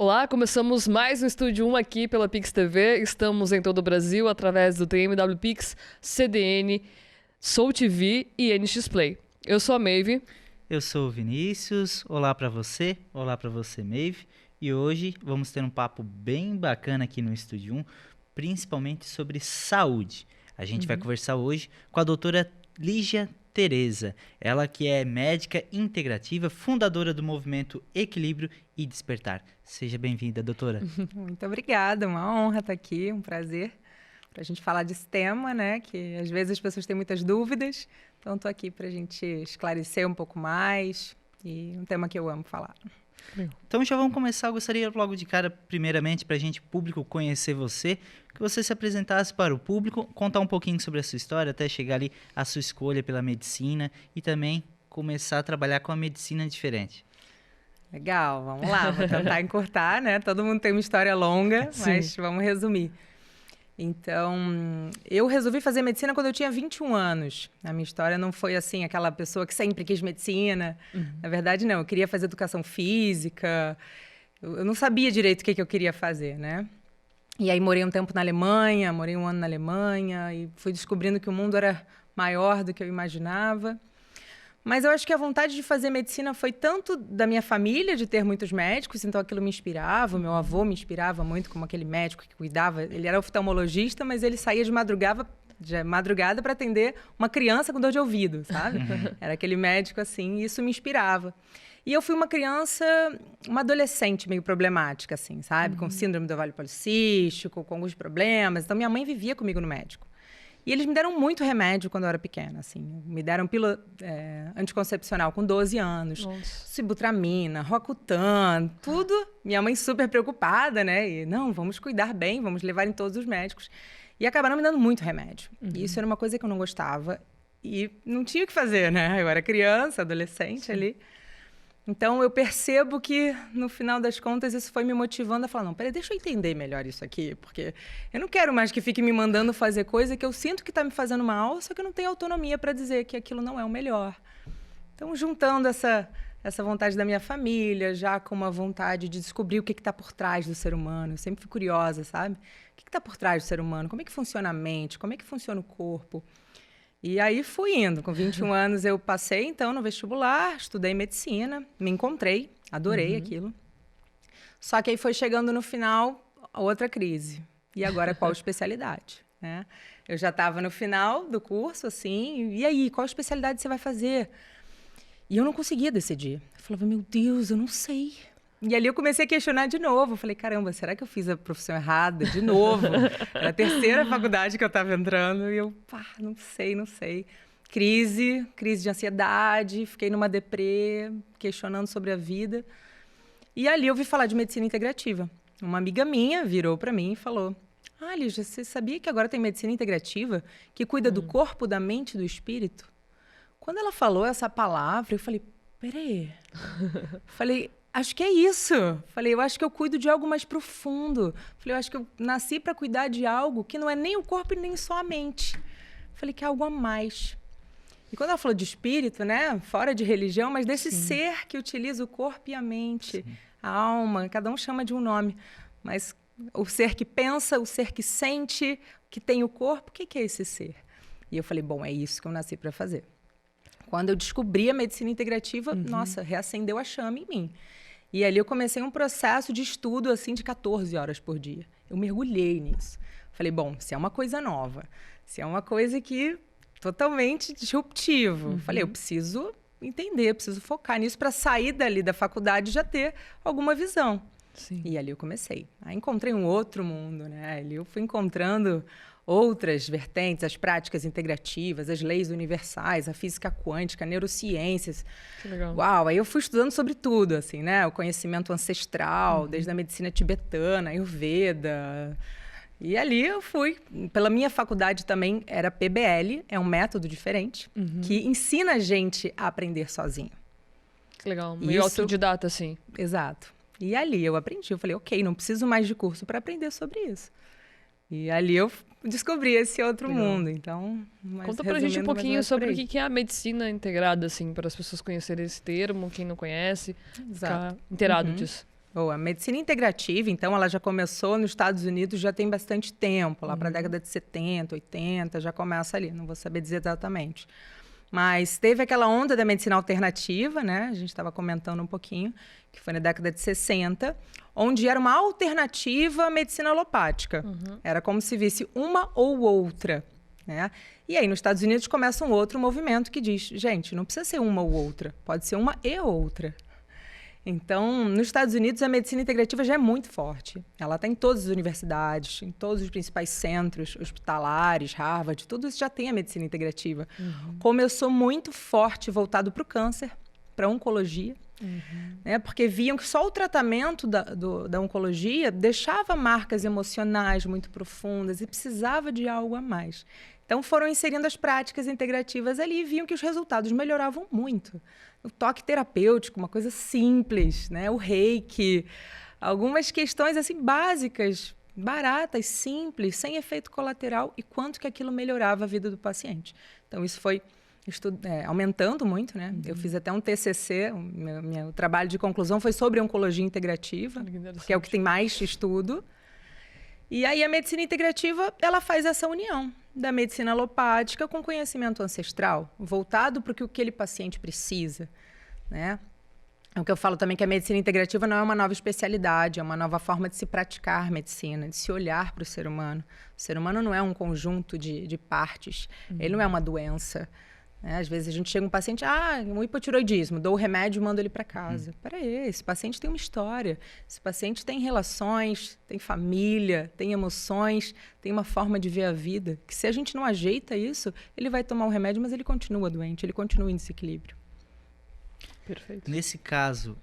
Olá, começamos mais um Estúdio 1 aqui pela Pix TV. Estamos em todo o Brasil através do TMW Pix, CDN, Soul TV e NX Play. Eu sou a Maeve. Eu sou o Vinícius. Olá para você, Maeve. E hoje vamos ter um papo bem bacana aqui no Estúdio 1, principalmente sobre saúde. A gente vai conversar hoje com a doutora Lígia Tereza, ela que é médica integrativa, fundadora do movimento Equilíbrio e Despertar. Seja bem-vinda, doutora. Muito obrigada, uma honra estar aqui, um prazer para a gente falar desse tema, né? Que às vezes as pessoas têm muitas dúvidas, então estou aqui para a gente esclarecer um pouco mais e um tema que eu amo falar. Então já vamos começar. Eu gostaria logo de cara, primeiramente, para a gente, público, conhecer você, que você se apresentasse para o público, contar um pouquinho sobre a sua história, até chegar ali à sua escolha pela medicina e também começar a trabalhar com a medicina diferente. Legal, vamos lá, vou tentar encurtar, né? Todo mundo tem uma história longa, mas vamos resumir. Então, eu resolvi fazer medicina quando eu tinha 21 anos. A minha história não foi assim, aquela pessoa que sempre quis medicina. Na verdade, não. Eu queria fazer educação física. Eu não sabia direito o que eu queria fazer, né? E aí morei um tempo na Alemanha, morei um ano na Alemanha e fui descobrindo que o mundo era maior do que eu imaginava. Mas eu acho que a vontade de fazer medicina foi tanto da minha família, de ter muitos médicos, então aquilo me inspirava. O meu avô me inspirava muito como aquele médico que cuidava. Ele era oftalmologista, mas ele saía de madrugada para atender uma criança com dor de ouvido, sabe? Era aquele médico assim, e isso me inspirava. E eu fui uma criança, uma adolescente meio problemática, assim, sabe? Com síndrome do ovário policístico, com alguns problemas. Então, minha mãe vivia comigo no médico. E eles me deram muito remédio quando eu era pequena, assim. Me deram pílula anticoncepcional com 12 anos. Nossa. Sibutramina, Roacutan, tudo. Minha mãe super preocupada, né? E, não, vamos cuidar bem, vamos levar em todos os médicos. E acabaram me dando muito remédio. E isso era uma coisa que eu não gostava. E não tinha o que fazer, né? Eu era criança, adolescente ali. Então, eu percebo que, no final das contas, isso foi me motivando a falar, não, peraí, deixa eu entender melhor isso aqui, porque eu não quero mais que fique me mandando fazer coisa que eu sinto que está me fazendo mal, só que eu não tenho autonomia para dizer que aquilo não é o melhor. Então, juntando essa vontade da minha família, já com uma vontade de descobrir o que está por trás do ser humano, eu sempre fui curiosa, sabe? O que está por trás do ser humano? Como é que funciona a mente? Como é que funciona o corpo? E aí fui indo. Com 21 anos eu passei, então, no vestibular, estudei medicina, me encontrei, adorei aquilo. Só que aí foi chegando no final outra crise. E agora qual especialidade? Né? Eu já estava no final do curso, assim, e aí, qual especialidade você vai fazer? E eu não conseguia decidir. Eu falava, meu Deus, eu não sei. E ali eu comecei a questionar de novo. Eu falei, caramba, será que eu fiz a profissão errada de novo? Era a terceira faculdade que eu estava entrando. E eu, não sei. Crise de ansiedade. Fiquei numa deprê, questionando sobre a vida. E ali eu ouvi falar de medicina integrativa. Uma amiga minha virou para mim e falou, Lígia, você sabia que agora tem medicina integrativa que cuida do corpo, da mente e do espírito? Quando ela falou essa palavra, eu falei, peraí. Acho que é isso. Falei, eu acho que eu cuido de algo mais profundo. Falei, eu acho que eu nasci para cuidar de algo que não é nem o corpo e nem só a mente. Falei, que é algo a mais. E quando ela falou de espírito, né, fora de religião, mas desse ser que utiliza o corpo e a mente, a alma, cada um chama de um nome. Mas o ser que pensa, o ser que sente, que tem o corpo, o que é esse ser? E eu falei, bom, é isso que eu nasci para fazer. Quando eu descobri a medicina integrativa, nossa, reacendeu a chama em mim. E ali eu comecei um processo de estudo, assim, de 14 horas por dia. Eu mergulhei nisso. Falei, bom, se é uma coisa nova, se é uma coisa que totalmente disruptivo. Falei, eu preciso entender, preciso focar nisso para sair dali da faculdade e já ter alguma visão. Sim. E ali eu comecei. Aí encontrei um outro mundo, né? Ali eu fui encontrando outras vertentes, as práticas integrativas, as leis universais, a física quântica, neurociências. Que legal. Uau, aí eu fui estudando sobre tudo, assim, né? O conhecimento ancestral, desde a medicina tibetana, Ayurveda. E ali eu fui, pela minha faculdade também, era PBL, é um método diferente, que ensina a gente a aprender sozinho. Que legal, meio autodidata, assim. Exato. E ali eu aprendi, eu falei, ok, não preciso mais de curso para aprender sobre isso. E ali eu descobri esse outro mundo, então... Conta pra gente um pouquinho sobre o que é a medicina integrada, assim, para as pessoas conhecerem esse termo, quem não conhece, ficar inteirado disso. Boa. Medicina integrativa, então, ela já começou nos Estados Unidos já tem bastante tempo, lá para a década de 70, 80, já começa ali, não vou saber dizer exatamente. Mas teve aquela onda da medicina alternativa, né? A gente estava comentando um pouquinho, que foi na década de 60, onde era uma alternativa à medicina alopática. Era como se visse uma ou outra, né? E aí, nos Estados Unidos, começa um outro movimento que diz, gente, não precisa ser uma ou outra, pode ser uma e outra. Então, nos Estados Unidos, a medicina integrativa já é muito forte. Ela está em todas as universidades, em todos os principais centros hospitalares, Harvard, tudo isso já tem a medicina integrativa. Começou muito forte, voltado para o câncer, para a oncologia, né? Porque viam que só o tratamento da oncologia deixava marcas emocionais muito profundas e precisava de algo a mais. Então, foram inserindo as práticas integrativas ali e viam que os resultados melhoravam muito. O toque terapêutico, uma coisa simples, né? O reiki, algumas questões assim básicas, baratas, simples, sem efeito colateral e quanto que aquilo melhorava a vida do paciente. Então, isso foi aumentando muito, né? Eu fiz até um TCC, meu trabalho de conclusão foi sobre oncologia integrativa, que é o que tem mais estudo. E aí a medicina integrativa, ela faz essa união da medicina alopática com conhecimento ancestral, voltado para o que aquele paciente precisa, né? É o que eu falo também, que a medicina integrativa não é uma nova especialidade, é uma nova forma de se praticar medicina, de se olhar para o ser humano. O ser humano não é um conjunto de partes, ele não é uma doença. Né? Às vezes a gente chega um paciente, um hipotiroidismo, dou o remédio e mando ele para casa. Peraí, esse paciente tem uma história, esse paciente tem relações, tem família, tem emoções, tem uma forma de ver a vida, que se a gente não ajeita isso, ele vai tomar o remédio, mas ele continua doente, ele continua em desequilíbrio. Perfeito. Nesse caso,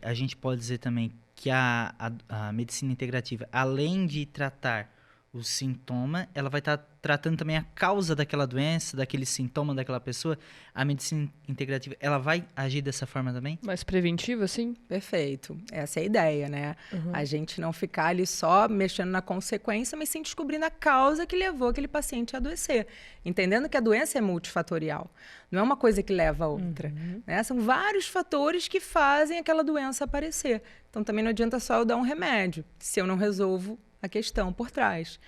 a gente pode dizer também que a medicina integrativa, além de tratar o sintoma, ela vai estar tratando também a causa daquela doença, daquele sintoma daquela pessoa. A medicina integrativa, ela vai agir dessa forma também? Mais preventiva, sim? Perfeito. Essa é a ideia, né? A gente não ficar ali só mexendo na consequência, mas sim descobrindo a causa que levou aquele paciente a adoecer. Entendendo que a doença é multifatorial. Não é uma coisa que leva a outra. Né? São vários fatores que fazem aquela doença aparecer. Então, também não adianta só eu dar um remédio, se eu não resolvo a questão por trás.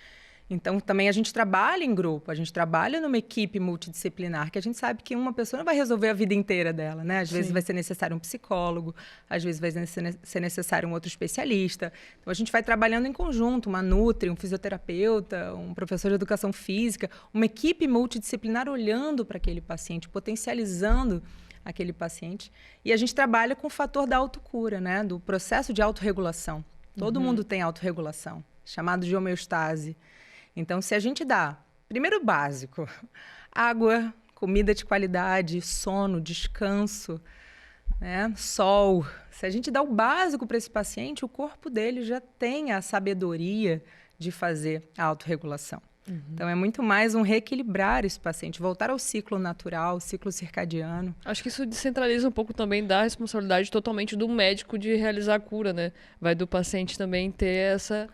Então, também a gente trabalha em grupo, a gente trabalha numa equipe multidisciplinar, que a gente sabe que uma pessoa não vai resolver a vida inteira dela, né? Às vezes vai ser necessário um psicólogo, às vezes vai ser necessário um outro especialista. Então, a gente vai trabalhando em conjunto, uma nutri, um fisioterapeuta, um professor de educação física, uma equipe multidisciplinar olhando para aquele paciente, potencializando aquele paciente. E a gente trabalha com o fator da autocura, né? Do processo de autorregulação. Todo mundo tem autorregulação, chamado de homeostase. Então, se a gente dá, primeiro o básico, água, comida de qualidade, sono, descanso, né? Sol. Se a gente dá o básico para esse paciente, o corpo dele já tem a sabedoria de fazer a autorregulação. Então, é muito mais um reequilibrar esse paciente, voltar ao ciclo natural, ciclo circadiano. Acho que isso descentraliza um pouco também da responsabilidade totalmente do médico de realizar a cura, né? Vai do paciente também ter essa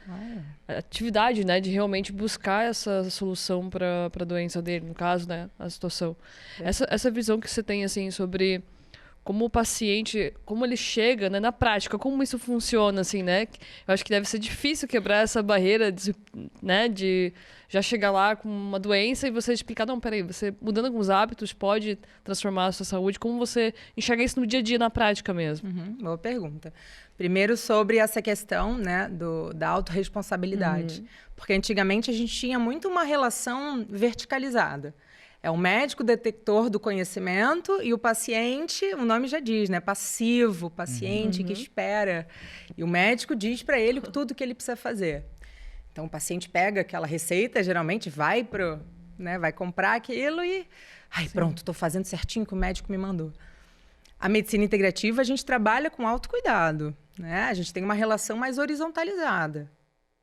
atividade, né? De realmente buscar essa solução para a doença dele, no caso, né? A situação. Essa visão que você tem, assim, sobre como o paciente, como ele chega, né, na prática, como isso funciona, assim, né? Eu acho que deve ser difícil quebrar essa barreira, de já chegar lá com uma doença e você explicar, não, peraí, você mudando alguns hábitos pode transformar a sua saúde. Como você enxerga isso no dia a dia, na prática mesmo? Boa pergunta. Primeiro sobre essa questão, né, da autorresponsabilidade. Porque antigamente a gente tinha muito uma relação verticalizada. É o médico detector do conhecimento e o paciente, o nome já diz, né? Passivo, paciente que espera. E o médico diz para ele tudo que ele precisa fazer. Então, o paciente pega aquela receita, geralmente vai comprar aquilo e... pronto, estou fazendo certinho que o médico me mandou. A medicina integrativa, a gente trabalha com autocuidado, né? A gente tem uma relação mais horizontalizada.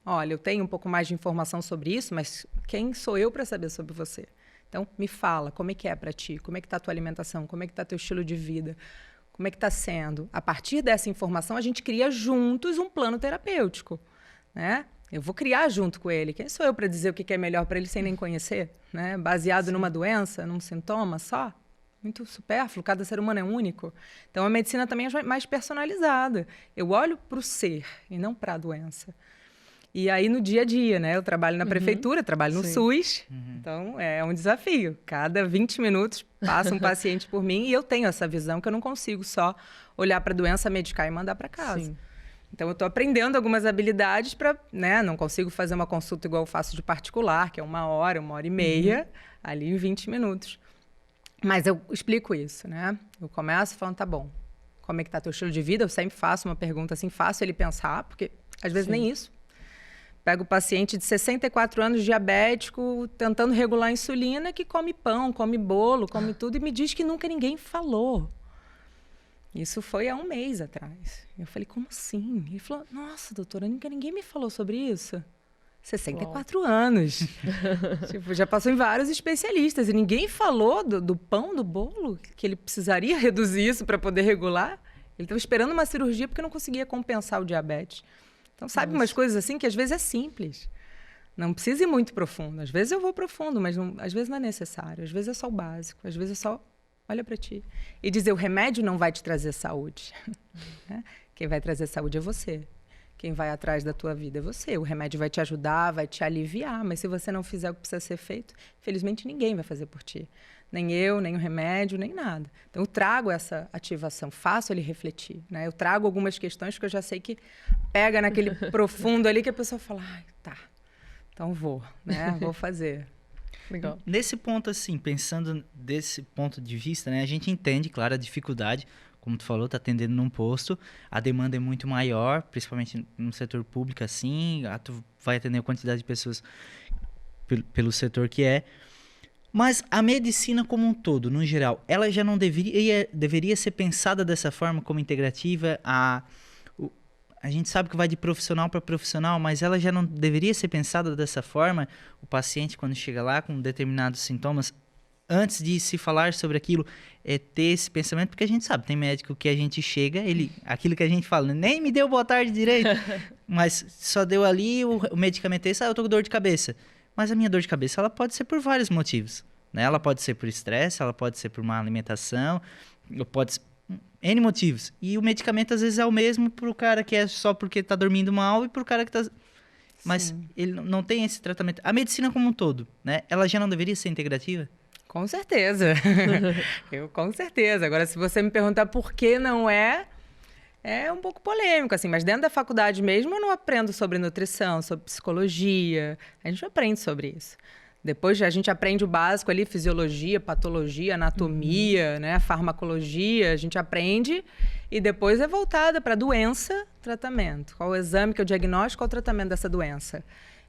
Olha, eu tenho um pouco mais de informação sobre isso, mas quem sou eu para saber sobre você? Então, me fala, como é que é para ti? Como é que está a tua alimentação? Como é que está teu estilo de vida? Como é que está sendo? A partir dessa informação, a gente cria juntos um plano terapêutico, né? Eu vou criar junto com ele. Quem sou eu para dizer o que é melhor para ele sem nem conhecer? Né? Baseado numa doença, num sintoma só? muito supérfluo, cada ser humano é único. Então, a medicina também é mais personalizada. Eu olho para o ser e não para a doença. E aí, no dia a dia, né? Eu trabalho na prefeitura, trabalho no SUS. Então, é um desafio. Cada 20 minutos passa um paciente por mim e eu tenho essa visão que eu não consigo só olhar para a doença, medicar e mandar para casa. Sim. Então, eu estou aprendendo algumas habilidades para, né? Não consigo fazer uma consulta igual eu faço de particular, que é 1 hora e meia, ali em 20 minutos. Mas eu explico isso, né? Eu começo falando, tá bom, como é que tá teu estilo de vida? Eu sempre faço uma pergunta assim, faço ele pensar, porque às vezes nem isso. Pego o paciente de 64 anos, diabético, tentando regular a insulina, que come pão, come bolo, come tudo, e me diz que nunca ninguém falou. Isso foi há 1 mês atrás. Eu falei, como assim? Ele falou, nossa, doutora, nunca ninguém me falou sobre isso. 64 anos. Tipo, já passou em vários especialistas. E ninguém falou do pão, do bolo, que ele precisaria reduzir isso para poder regular. Ele estava esperando uma cirurgia porque não conseguia compensar o diabetes. Então, sabe umas coisas assim que às vezes é simples. Não precisa ir muito profundo. Às vezes eu vou profundo, mas às vezes não é necessário. Às vezes é só o básico. Às vezes é só... Olha para ti. E dizer, o remédio não vai te trazer saúde. Quem vai trazer saúde é você. Quem vai atrás da tua vida é você. O remédio vai te ajudar, vai te aliviar. Mas se você não fizer o que precisa ser feito, infelizmente ninguém vai fazer por ti. Nem eu, nem o remédio, nem nada. Então, eu trago essa ativação, faço ele refletir. Né? Eu trago algumas questões que eu já sei que pega naquele profundo ali que a pessoa fala, tá, então vou, né? Vou fazer. Legal. Nesse ponto, assim, pensando desse ponto de vista, né, a gente entende, claro, a dificuldade, como tu falou, tá atendendo num posto, a demanda é muito maior, principalmente no setor público, assim, tu vai atender a quantidade de pessoas pelo setor que é, mas a medicina como um todo, no geral, ela já não deveria ser pensada dessa forma como integrativa, a gente sabe que vai de profissional para profissional, mas ela já não deveria ser pensada dessa forma. O paciente, quando chega lá com determinados sintomas, antes de se falar sobre aquilo, é ter esse pensamento, porque a gente sabe, tem médico que a gente chega, aquilo que a gente fala, nem me deu boa tarde direito, mas só deu ali o medicamento esse, eu tô com dor de cabeça. Mas a minha dor de cabeça, ela pode ser por vários motivos, né? Ela pode ser por estresse, ela pode ser por má alimentação, pode ser N motivos. E o medicamento, às vezes, é o mesmo pro cara que é só porque tá dormindo mal e pro cara que tá... Mas Sim. Ele não tem esse tratamento. A medicina como um todo, né? Ela já não deveria ser integrativa? Com certeza. Com certeza. Agora, se você me perguntar por que não é um pouco polêmico, assim. Mas dentro da faculdade mesmo, eu não aprendo sobre nutrição, sobre psicologia. A gente não aprende sobre isso. Depois a gente aprende o básico ali, fisiologia, patologia, anatomia, né, farmacologia, a gente aprende e depois é voltada para doença, tratamento. Qual o exame, que é o diagnóstico, qual o tratamento dessa doença.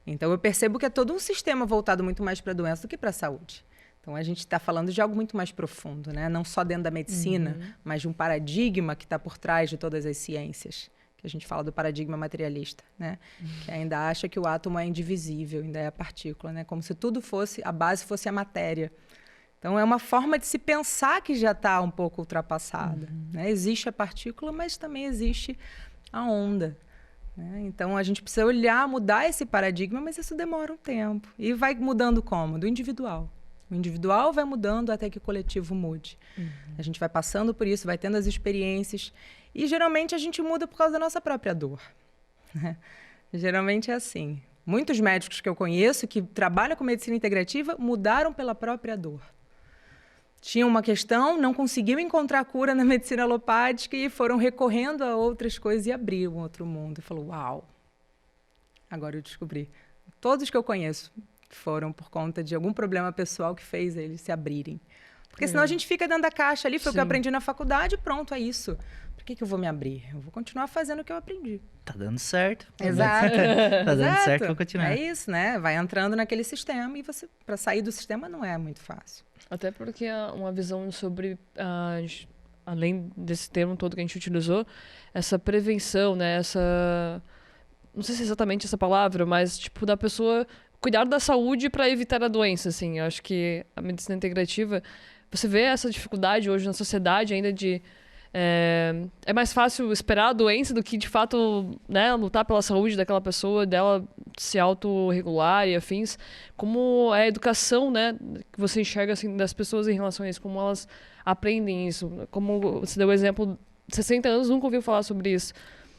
Então, eu percebo que é todo um sistema voltado muito mais para a doença do que para a saúde. Então, a gente está falando de algo muito mais profundo, né? Não só dentro da medicina, mas de um paradigma que está por trás de todas as ciências. Que a gente fala do paradigma materialista, né? Que ainda acha que o átomo é indivisível, ainda é a partícula, né? Como se tudo fosse, a base fosse a matéria. Então, é uma forma de se pensar que já está um pouco ultrapassada. Né? Existe a partícula, mas também existe a onda. Né? Então, a gente precisa olhar, mudar esse paradigma, mas isso demora um tempo. E vai mudando como? Do individual. O individual vai mudando até que o coletivo mude. A gente vai passando por isso, vai tendo as experiências. E, geralmente, a gente muda por causa da nossa própria dor. Geralmente é assim. Muitos médicos que eu conheço que trabalham com medicina integrativa mudaram pela própria dor. Tinham uma questão, não conseguiam encontrar cura na medicina alopática e foram recorrendo a outras coisas e abriram outro mundo. E falou, uau, agora eu descobri. Todos que eu conheço foram por conta de algum problema pessoal que fez eles se abrirem. Porque senão a gente fica dentro da caixa ali, foi o que eu aprendi na faculdade, pronto, é isso. Por que eu vou me abrir? Eu vou continuar fazendo o que eu aprendi. Tá dando certo. Exato. Tá dando certo, vou continuar. É isso, né? Vai entrando naquele sistema e você, para sair do sistema não é muito fácil. Até porque uma visão sobre, além desse termo todo que a gente utilizou, essa prevenção, né? Essa, não sei se é exatamente essa palavra, mas tipo da pessoa cuidar da saúde para evitar a doença, assim. Eu acho que a medicina integrativa, você vê essa dificuldade hoje na sociedade ainda de é mais fácil esperar a doença do que, de fato, né, lutar pela saúde daquela pessoa, dela se autorregular e afins, como é a educação, né, que você enxerga assim, das pessoas em relação a isso, como elas aprendem isso, como você deu o exemplo, 60 anos nunca ouviu falar sobre isso.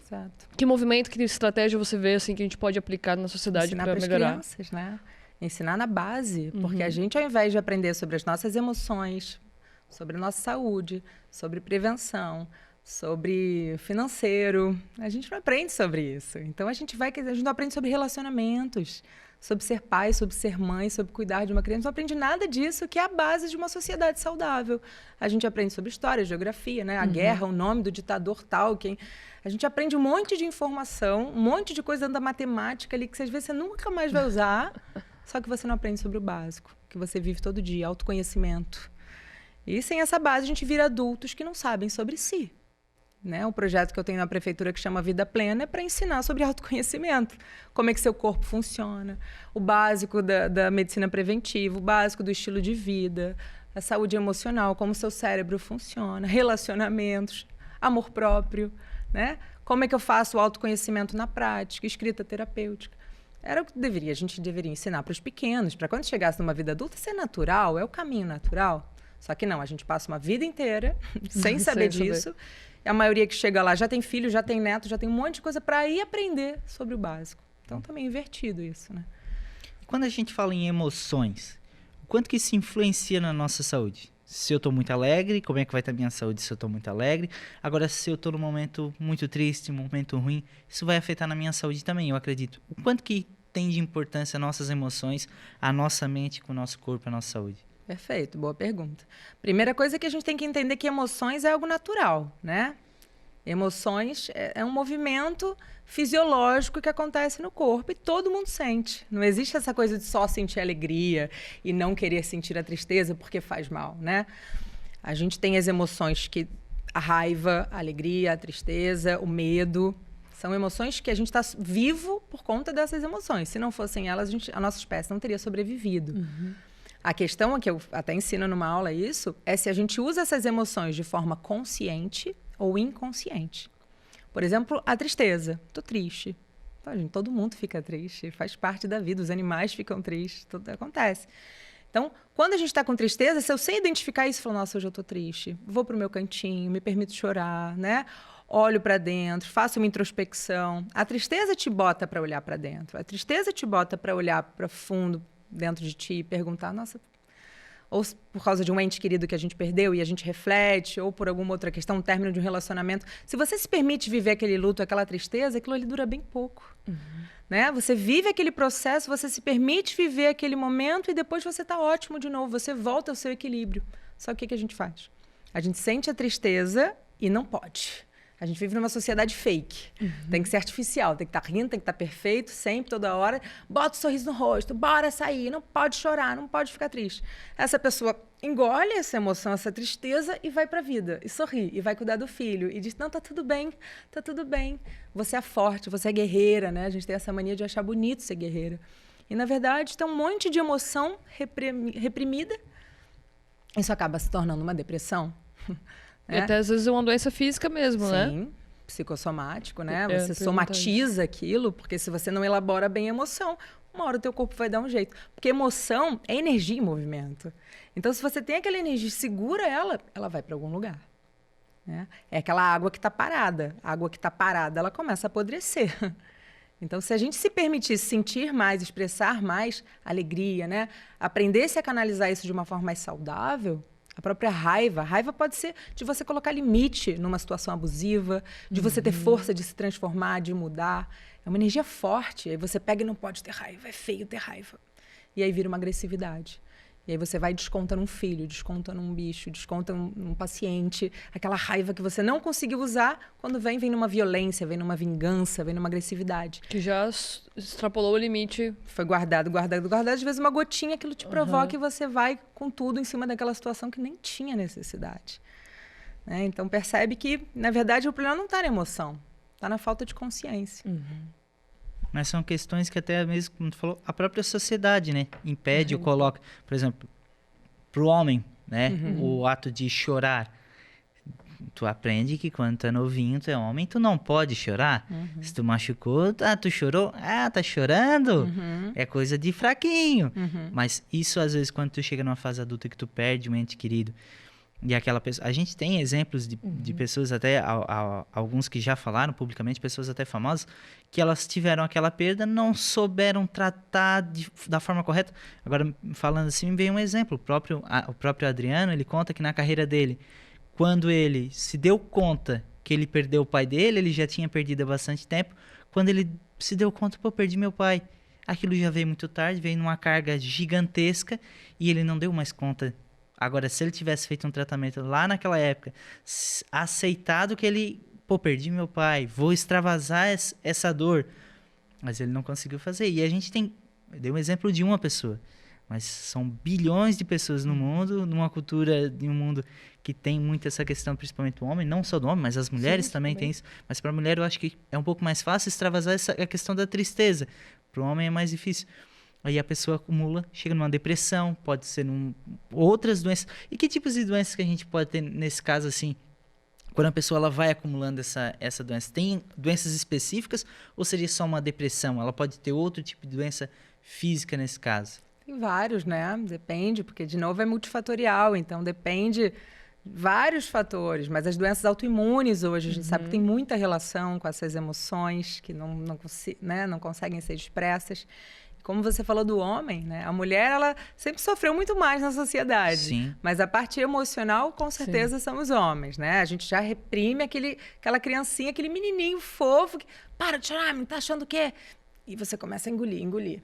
Exato. Que movimento, que estratégia você vê assim, que a gente pode aplicar na sociedade para melhorar? Crianças, né? Ensinar na base, porque a gente, ao invés de aprender sobre as nossas emoções, sobre a nossa saúde, sobre prevenção, sobre financeiro, a gente não aprende sobre isso. Então a gente não aprende sobre relacionamentos, sobre ser pai, sobre ser mãe, sobre cuidar de uma criança. Não aprende nada disso, que é a base de uma sociedade saudável. A gente aprende sobre história, geografia, né? A guerra, o nome do ditador tal, a gente aprende um monte de informação, um monte de coisa dentro da matemática ali que às vezes você nunca mais vai usar, só que você não aprende sobre o básico, que você vive todo dia, autoconhecimento. E sem essa base a gente vira adultos que não sabem sobre si. Né? O projeto que eu tenho na prefeitura que chama Vida Plena é para ensinar sobre autoconhecimento. Como é que seu corpo funciona, o básico da medicina preventiva, o básico do estilo de vida, a saúde emocional, como seu cérebro funciona, relacionamentos, amor próprio, né? Como é que eu faço o autoconhecimento na prática, escrita terapêutica. Era o que a gente deveria ensinar para os pequenos, para quando chegasse numa vida adulta ser natural, é o caminho natural. Só que não, a gente passa uma vida inteira sem saber disso. A maioria que chega lá já tem filho, já tem neto, já tem um monte de coisa para ir aprender sobre o básico. Então, também invertido isso, né? Quando a gente fala em emoções, o quanto que isso influencia na nossa saúde? Se eu estou muito alegre, como é que vai estar a minha saúde se eu estou muito alegre? Agora, se eu estou num momento muito triste, um momento ruim, isso vai afetar na minha saúde também, eu acredito. O quanto que tem de importância nossas emoções, a nossa mente com o nosso corpo, a nossa saúde? Perfeito, boa pergunta. Primeira coisa que a gente tem que entender que emoções é algo natural, né? Emoções é um movimento fisiológico que acontece no corpo e todo mundo sente. Não existe essa coisa de só sentir alegria e não querer sentir a tristeza porque faz mal, né? A gente tem as emoções que a raiva, a alegria, a tristeza, o medo, são emoções que a gente está vivo por conta dessas emoções. Se não fossem elas, a nossa espécie não teria sobrevivido. A questão, que eu até ensino numa aula isso, é se a gente usa essas emoções de forma consciente ou inconsciente. Por exemplo, a tristeza. Estou triste. Gente, todo mundo fica triste, faz parte da vida, os animais ficam tristes, tudo acontece. Então, quando a gente está com tristeza, se eu sei identificar isso, falo, nossa, hoje eu estou triste, vou para o meu cantinho, me permito chorar, né? Olho para dentro, faço uma introspecção. A tristeza te bota para olhar para dentro, a tristeza te bota para olhar para fundo dentro de ti e perguntar, nossa, ou por causa de um ente querido que a gente perdeu e a gente reflete, ou por alguma outra questão, um término de um relacionamento. Se você se permite viver aquele luto, aquela tristeza, aquilo ali dura bem pouco. Né? Você vive aquele processo, você se permite viver aquele momento e depois você está ótimo de novo, você volta ao seu equilíbrio. Só que o que a gente faz? A gente sente a tristeza e não pode. A gente vive numa sociedade fake. Tem que ser artificial, tem que estar rindo, tem que estar perfeito, sempre, toda hora. Bota o sorriso no rosto, bora sair, não pode chorar, não pode ficar triste. Essa pessoa engole essa emoção, essa tristeza e vai para a vida, e sorri, e vai cuidar do filho. E diz, não, tá tudo bem, tá tudo bem. Você é forte, você é guerreira, né? A gente tem essa mania de achar bonito ser guerreira. E, na verdade, tem um monte de emoção reprimida. Isso acaba se tornando uma depressão. E até às vezes é uma doença física mesmo, né? Sim, psicossomático, né? Você somatiza aquilo, porque se você não elabora bem a emoção, uma hora o teu corpo vai dar um jeito. Porque emoção é energia em movimento. Então, se você tem aquela energia, segura ela, ela vai para algum lugar. Né? É aquela água que está parada. A água que está parada, ela começa a apodrecer. Então, se a gente se permitisse sentir mais, expressar mais alegria, né? Aprendesse a canalizar isso de uma forma mais saudável... A própria raiva. A raiva pode ser de você colocar limite numa situação abusiva, de você ter força de se transformar, de mudar. É uma energia forte. Aí você pega e não pode ter raiva. É feio ter raiva. E aí vira uma agressividade. E aí você vai e desconta num filho, desconta num bicho, desconta num paciente. Aquela raiva que você não conseguiu usar, quando vem numa violência, vem numa vingança, vem numa agressividade. Que já extrapolou o limite. Foi guardado. Às vezes uma gotinha, aquilo te provoca e você vai com tudo em cima daquela situação que nem tinha necessidade. Né? Então percebe que, na verdade, o problema não está na emoção. Está na falta de consciência. Mas são questões que até mesmo, como tu falou, a própria sociedade, né, impede ou coloca. Por exemplo, para o homem, né, o ato de chorar. tu aprende que quando tu é novinho, tu é homem, tu não pode chorar. Se tu machucou, tu chorou, tá chorando, é coisa de fraquinho. Mas isso, às vezes, quando tu chega numa fase adulta que tu perde um ente querido, e aquela pessoa... A gente tem exemplos de pessoas, até alguns que já falaram publicamente, pessoas até famosas, que elas tiveram aquela perda, não souberam tratar da forma correta. Agora, falando assim, me veio um exemplo. O próprio Adriano, ele conta que na carreira dele, quando ele se deu conta que ele perdeu o pai dele, ele já tinha perdido há bastante tempo. Quando ele se deu conta, pô, perdi meu pai. Aquilo já veio muito tarde, veio numa carga gigantesca e ele não deu mais conta. Agora, se ele tivesse feito um tratamento lá naquela época, aceitado que ele, pô, perdi meu pai, vou extravasar essa dor. Mas ele não conseguiu fazer. E a gente eu dei um exemplo de uma pessoa. Mas são bilhões de pessoas no mundo, numa cultura, de um mundo que tem muito essa questão, principalmente do homem, não só do homem, mas as mulheres também têm isso. Mas para a mulher eu acho que é um pouco mais fácil extravasar a questão da tristeza. Para o homem é mais difícil. Aí a pessoa acumula, chega numa depressão, pode ser outras doenças. E que tipos de doenças que a gente pode ter nesse caso, assim? Quando a pessoa ela vai acumulando essa doença, tem doenças específicas ou seria só uma depressão? Ela pode ter outro tipo de doença física nesse caso? Tem vários, né? Depende, porque, de novo, é multifatorial. Então, depende vários fatores. Mas as doenças autoimunes hoje, a gente sabe que tem muita relação com essas emoções que não conseguem ser expressas. Como você falou do homem, né? A mulher, ela sempre sofreu muito mais na sociedade. Sim. Mas a parte emocional, com certeza, são os homens, né? A gente já reprime aquela criancinha, aquele menininho fofo que, para de chorar, me tá achando o quê? E você começa a engolir.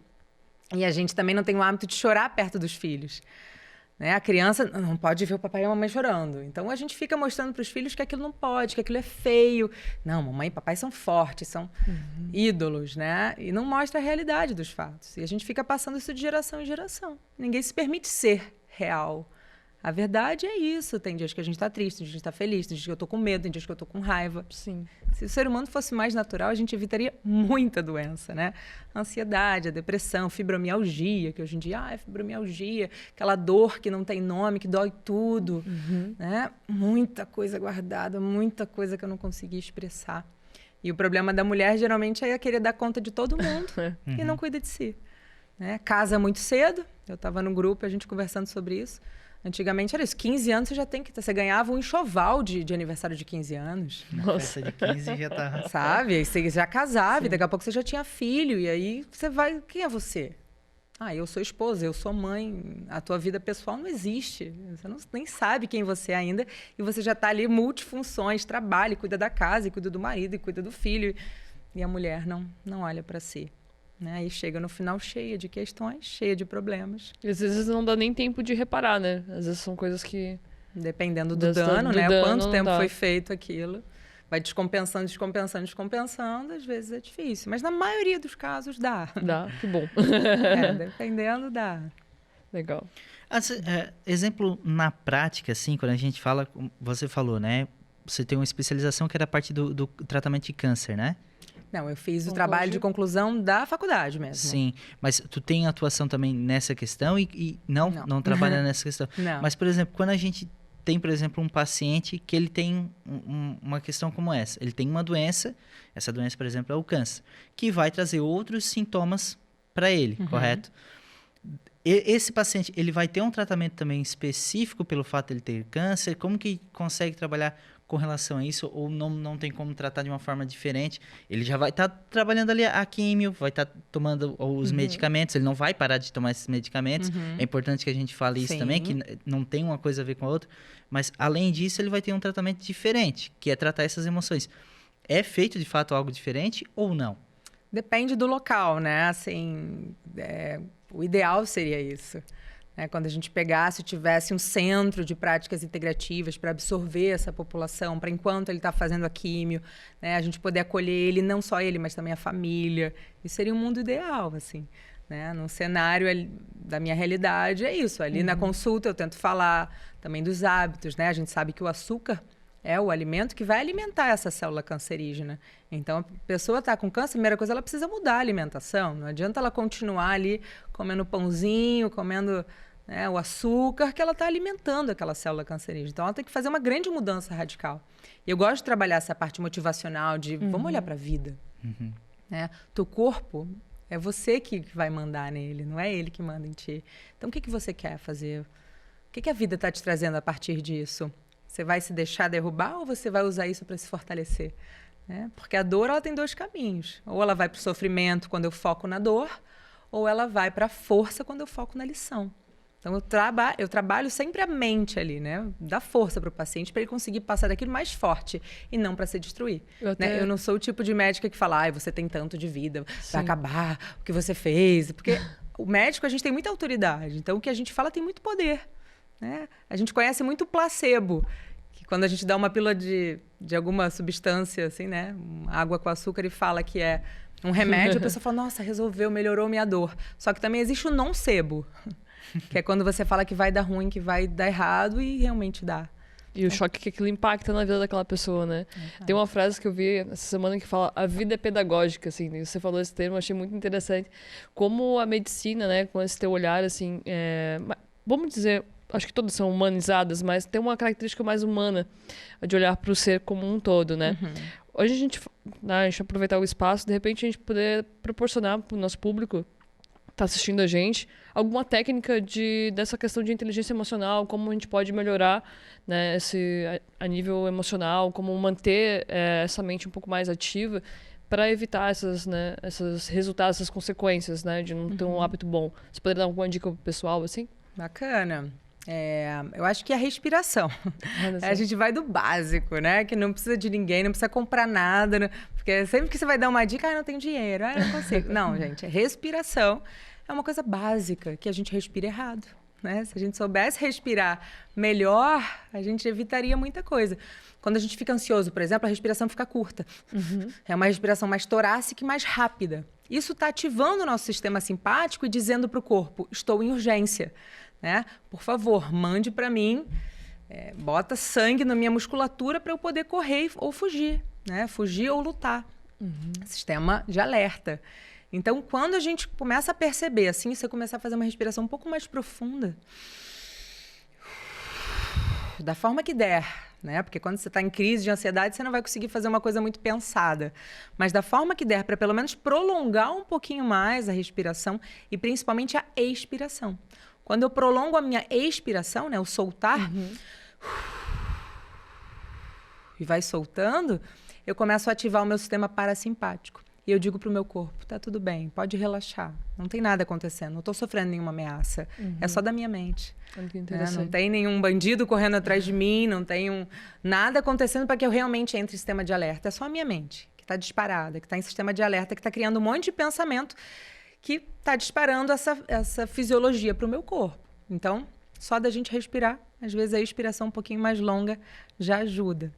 E a gente também não tem o hábito de chorar perto dos filhos. Né? A criança não pode ver o papai e a mamãe chorando. Então, a gente fica mostrando para os filhos que aquilo não pode, que aquilo é feio. Não, mamãe e papai são fortes, são ídolos, né? E não mostra a realidade dos fatos. E a gente fica passando isso de geração em geração. Ninguém se permite ser real. A verdade é isso. Tem dias que a gente está triste, tem dias que a gente está feliz, tem dias que eu estou com medo, tem dias que eu estou com raiva. Sim. Se o ser humano fosse mais natural, a gente evitaria muita doença, né? A ansiedade, a depressão, fibromialgia, que hoje em dia é fibromialgia, aquela dor que não tem nome, que dói tudo, né? Muita coisa guardada, muita coisa que eu não consegui expressar. E o problema da mulher, geralmente, é querer dar conta de todo mundo e não cuida de si. Né? Casa muito cedo. Eu estava num grupo, a gente conversando sobre isso. Antigamente era isso, 15 anos você ganhava um enxoval de aniversário de 15 anos. Nossa, de 15 já tá... Sabe? Aí você já casava e daqui a pouco você já tinha filho. E aí você vai... Quem é você? Eu sou esposa, eu sou mãe. A tua vida pessoal não existe. Você nem sabe quem você é ainda. E você já está ali multifunções, trabalha, e cuida da casa, e cuida do marido, e cuida do filho. E a mulher não olha para si. Né? E chega no final cheia de questões, cheia de problemas. E às vezes não dá nem tempo de reparar, né? Às vezes são coisas que... Dependendo do dano, né? Quanto tempo foi feito aquilo. Vai descompensando, às vezes é difícil. Mas na maioria dos casos dá. Dá, que bom. Dependendo, dá. Legal. Exemplo na prática, assim, quando a gente fala, você falou, né? Você tem uma especialização que era parte do tratamento de câncer, né? Não, eu fiz o trabalho de conclusão da faculdade mesmo. Sim, mas tu tem atuação também nessa questão e não trabalha nessa questão. Não. Mas, por exemplo, quando a gente tem, por exemplo, um paciente que ele tem uma questão como essa. Ele tem uma doença, essa doença, por exemplo, é o câncer, que vai trazer outros sintomas para ele, correto? Esse paciente, ele vai ter um tratamento também específico pelo fato de ele ter câncer? Como que consegue trabalhar com relação a isso? Ou não tem como tratar de uma forma diferente? Ele já vai estar trabalhando ali a químio, vai estar tomando os medicamentos, ele não vai parar de tomar esses medicamentos. É importante que a gente fale isso também, que não tem uma coisa a ver com a outra. Mas, além disso, ele vai ter um tratamento diferente, que é tratar essas emoções. É feito, de fato, algo diferente ou não? Depende do local, né? Assim, o ideal seria isso. Né? Quando a gente pegasse e tivesse um centro de práticas integrativas para absorver essa população, para enquanto ele está fazendo a químio, né? A gente poder acolher ele, não só ele, mas também a família. Isso seria um mundo ideal, assim. Né? Num cenário da minha realidade, é isso. Ali na consulta eu tento falar também dos hábitos. Né? A gente sabe que o açúcar é o alimento que vai alimentar essa célula cancerígena. Então, a pessoa está com câncer, a primeira coisa, ela precisa mudar a alimentação. Não adianta ela continuar ali comendo pãozinho, comendo, né? O açúcar que ela está alimentando aquela célula cancerígena. Então, ela tem que fazer uma grande mudança radical. E eu gosto de trabalhar essa parte motivacional de vamos olhar para a vida. Né? Teu corpo é você que vai mandar nele, não é ele que manda em ti. Então, o que você quer fazer? O que a vida está te trazendo a partir disso? Você vai se deixar derrubar ou você vai usar isso para se fortalecer? Né? Porque a dor, ela tem 2 caminhos. Ou ela vai para o sofrimento quando eu foco na dor, ou ela vai para a força quando eu foco na lição. Então, eu trabalho sempre a mente ali, né? Dá força para o paciente para ele conseguir passar daquilo mais forte e não para se destruir. Eu não sou o tipo de médica que fala, você tem tanto de vida, vai acabar o que você fez. Porque o médico, a gente tem muita autoridade. Então, o que a gente fala tem muito poder. Né? A gente conhece muito o placebo, que quando a gente dá uma pílula de alguma substância, assim, né? Água com açúcar e fala que é um remédio, a pessoa fala, nossa, resolveu, melhorou minha dor. Só que também existe o nocebo, que é quando você fala que vai dar ruim, que vai dar errado e realmente dá. E o choque que aquilo impacta na vida daquela pessoa, né? Tem uma frase que eu vi essa semana que fala, a vida é pedagógica, assim. Você falou esse termo, eu achei muito interessante. Como a medicina, né, com esse teu olhar, assim, vamos dizer, acho que todas são humanizadas, mas tem uma característica mais humana de olhar para o ser como um todo, né? Hoje a gente aproveitar o espaço, de repente a gente poder proporcionar para o nosso público está assistindo a gente, alguma técnica dessa questão de inteligência emocional, como a gente pode melhorar, né, a nível emocional, como manter essa mente um pouco mais ativa para evitar esses resultados, essas consequências, né, de não ter um hábito bom. Você poderia dar alguma dica pro pessoal, assim? Bacana. Eu acho que é a respiração. A gente vai do básico, né? Que não precisa de ninguém, não precisa comprar nada. Né? Porque sempre que você vai dar uma dica, não tenho dinheiro, não consigo. Não, gente, respiração é uma coisa básica, que a gente respira errado. Né? Se a gente soubesse respirar melhor, a gente evitaria muita coisa. Quando a gente fica ansioso, por exemplo, a respiração fica curta. É uma respiração mais torácica e mais rápida. Isso está ativando o nosso sistema simpático e dizendo para o corpo, estou em urgência. Né? Por favor, mande para mim, bota sangue na minha musculatura para eu poder correr ou fugir, né? Fugir ou lutar. Sistema de alerta. Então, quando a gente começa a perceber, assim, você começar a fazer uma respiração um pouco mais profunda, da forma que der, né? Porque quando você está em crise de ansiedade, você não vai conseguir fazer uma coisa muito pensada. Mas da forma que der, para pelo menos prolongar um pouquinho mais a respiração e principalmente a expiração. Quando eu prolongo a minha expiração, né, o soltar, e vai soltando, eu começo a ativar o meu sistema parasimpático. E eu digo para o meu corpo, tá tudo bem, pode relaxar. Não tem nada acontecendo, não estou sofrendo nenhuma ameaça. É só da minha mente. Não tem nenhum bandido correndo atrás de mim, não tem nada acontecendo para que eu realmente entre em sistema de alerta. É só a minha mente, que está disparada, que está em sistema de alerta, que está criando um monte de pensamento que está disparando essa fisiologia para o meu corpo. Então, só da gente respirar, às vezes a expiração um pouquinho mais longa já ajuda.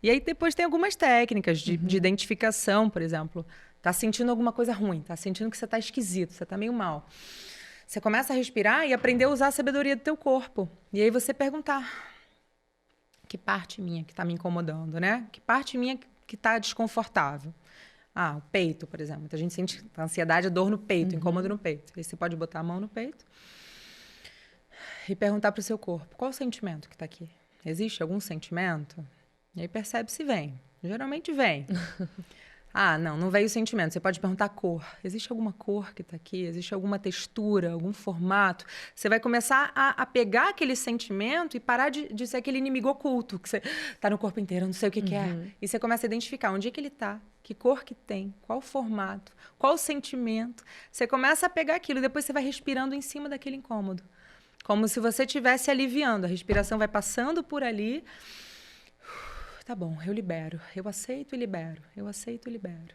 E aí depois tem algumas técnicas de identificação, por exemplo. Tá sentindo alguma coisa ruim, tá sentindo que você tá esquisito, você tá meio mal. Você começa a respirar e aprender a usar a sabedoria do teu corpo. E aí você perguntar, que parte minha que tá me incomodando, né? Que parte minha que tá desconfortável? O peito, por exemplo. A gente sente ansiedade, dor no peito, incômodo no peito. Aí você pode botar a mão no peito e perguntar para o seu corpo, qual o sentimento que está aqui? Existe algum sentimento? E aí percebe se vem. Geralmente vem. Não veio o sentimento. Você pode perguntar a cor. Existe alguma cor que está aqui? Existe alguma textura, algum formato? Você vai começar a pegar aquele sentimento e parar de ser aquele inimigo oculto, que você está no corpo inteiro, não sei o que é. E você começa a identificar onde é que ele está, que cor que tem, qual o formato, qual o sentimento. Você começa a pegar aquilo e depois você vai respirando em cima daquele incômodo. Como se você estivesse aliviando. A respiração vai passando por ali. Tá bom, eu libero. Eu aceito e libero. Eu aceito e libero.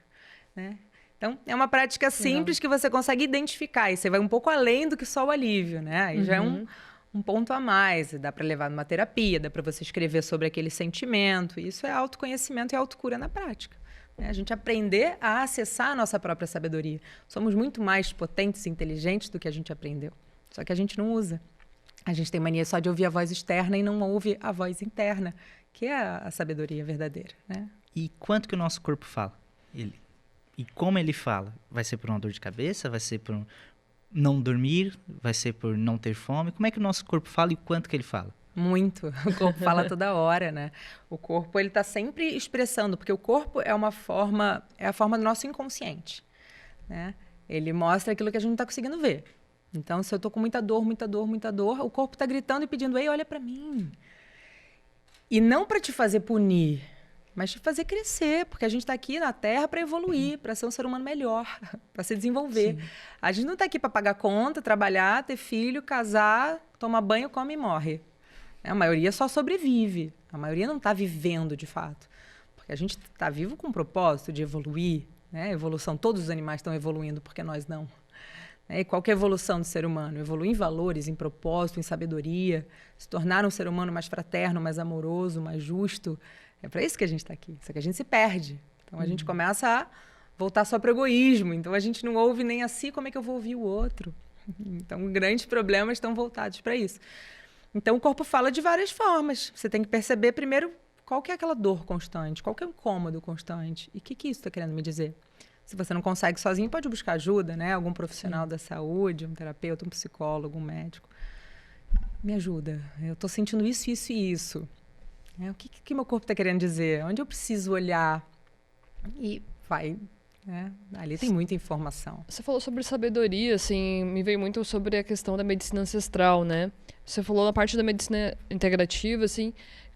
Né? Então, é uma prática simples que você consegue identificar. E você vai um pouco além do que só o alívio, né? Aí já é um ponto a mais. Dá para levar numa terapia, dá para você escrever sobre aquele sentimento. Isso é autoconhecimento e autocura na prática. A gente aprender a acessar a nossa própria sabedoria. Somos muito mais potentes e inteligentes do que a gente aprendeu. Só que a gente não usa. A gente tem mania só de ouvir a voz externa e não ouve a voz interna, que é a sabedoria verdadeira, né? E quanto que o nosso corpo fala? E como ele fala? Vai ser por uma dor de cabeça? Vai ser por não dormir, vai ser por não ter fome. Como é que o nosso corpo fala e o quanto que ele fala? Muito. O corpo fala toda hora, né? O corpo, ele tá sempre expressando, porque o corpo é a forma do nosso inconsciente, né? Ele mostra aquilo que a gente não tá conseguindo ver. Então, se eu tô com muita dor, o corpo tá gritando e pedindo, ei, olha para mim. E não para te fazer punir, mas te fazer crescer, porque a gente está aqui na Terra para evoluir, para ser um ser humano melhor, para se desenvolver. Sim. A gente não está aqui para pagar conta, trabalhar, ter filho, casar, tomar banho, come e morre. A maioria só sobrevive. A maioria não está vivendo de fato. Porque a gente está vivo com um propósito de evoluir, né? Evolução, todos os animais estão evoluindo, porque nós não. E qual que é a evolução do ser humano? Evoluir em valores, em propósito, em sabedoria, se tornar um ser humano mais fraterno, mais amoroso, mais justo. É para isso que a gente está aqui. Só que a gente se perde. Então, a gente começa a voltar só para o egoísmo. Então, a gente não ouve nem a si, como é que eu vou ouvir o outro? Então, grandes problemas estão voltados para isso. Então, o corpo fala de várias formas. Você tem que perceber, primeiro, qual que é aquela dor constante, qual que é o incômodo constante. E o que isso está querendo me dizer? Se você não consegue sozinho, pode buscar ajuda, né? Algum profissional da saúde, um terapeuta, um psicólogo, um médico. Me ajuda. Eu estou sentindo isso, isso e isso. O que meu corpo está querendo dizer? Onde eu preciso olhar? E vai, né? Ali tem muita informação. Você falou sobre sabedoria, assim, me veio muito sobre a questão da medicina ancestral, né? Você falou na parte da medicina integrativa, assim,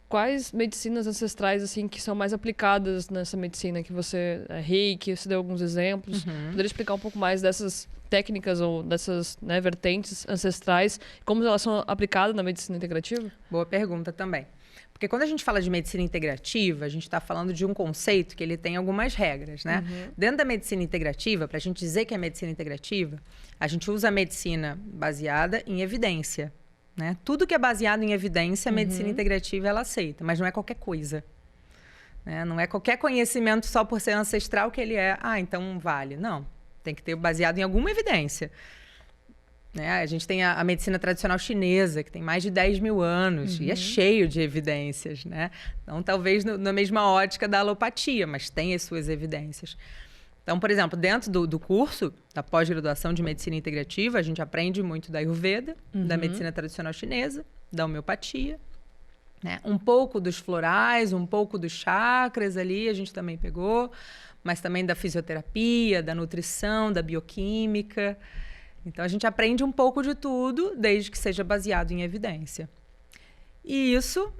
quais medicinas ancestrais, assim, que são mais aplicadas nessa medicina que você... Reiki, você deu alguns exemplos. Poderia explicar um pouco mais dessas técnicas ou dessas, né, vertentes ancestrais, como elas são aplicadas na medicina integrativa? Boa pergunta também. Porque quando a gente fala de medicina integrativa, a gente está falando de um conceito que ele tem algumas regras, né? Dentro da medicina integrativa, para a gente dizer que é medicina integrativa, a gente usa a medicina baseada em evidência. Né? Tudo que é baseado em evidência, a medicina integrativa ela aceita, mas não é qualquer coisa. Né? Não é qualquer conhecimento só por ser ancestral que ele é, então vale. Não, tem que ter baseado em alguma evidência. Né? A gente tem a medicina tradicional chinesa, que tem mais de 10 mil anos, e é cheio de evidências. Né? Então, talvez na mesma ótica da alopatia, mas tem as suas evidências. Então, por exemplo, dentro do curso da pós-graduação de medicina integrativa, a gente aprende muito da Ayurveda, da medicina tradicional chinesa, da homeopatia, né? Um pouco dos florais, um pouco dos chakras ali, a gente também pegou, mas também da fisioterapia, da nutrição, da bioquímica. Então, a gente aprende um pouco de tudo, desde que seja baseado em evidência. E isso...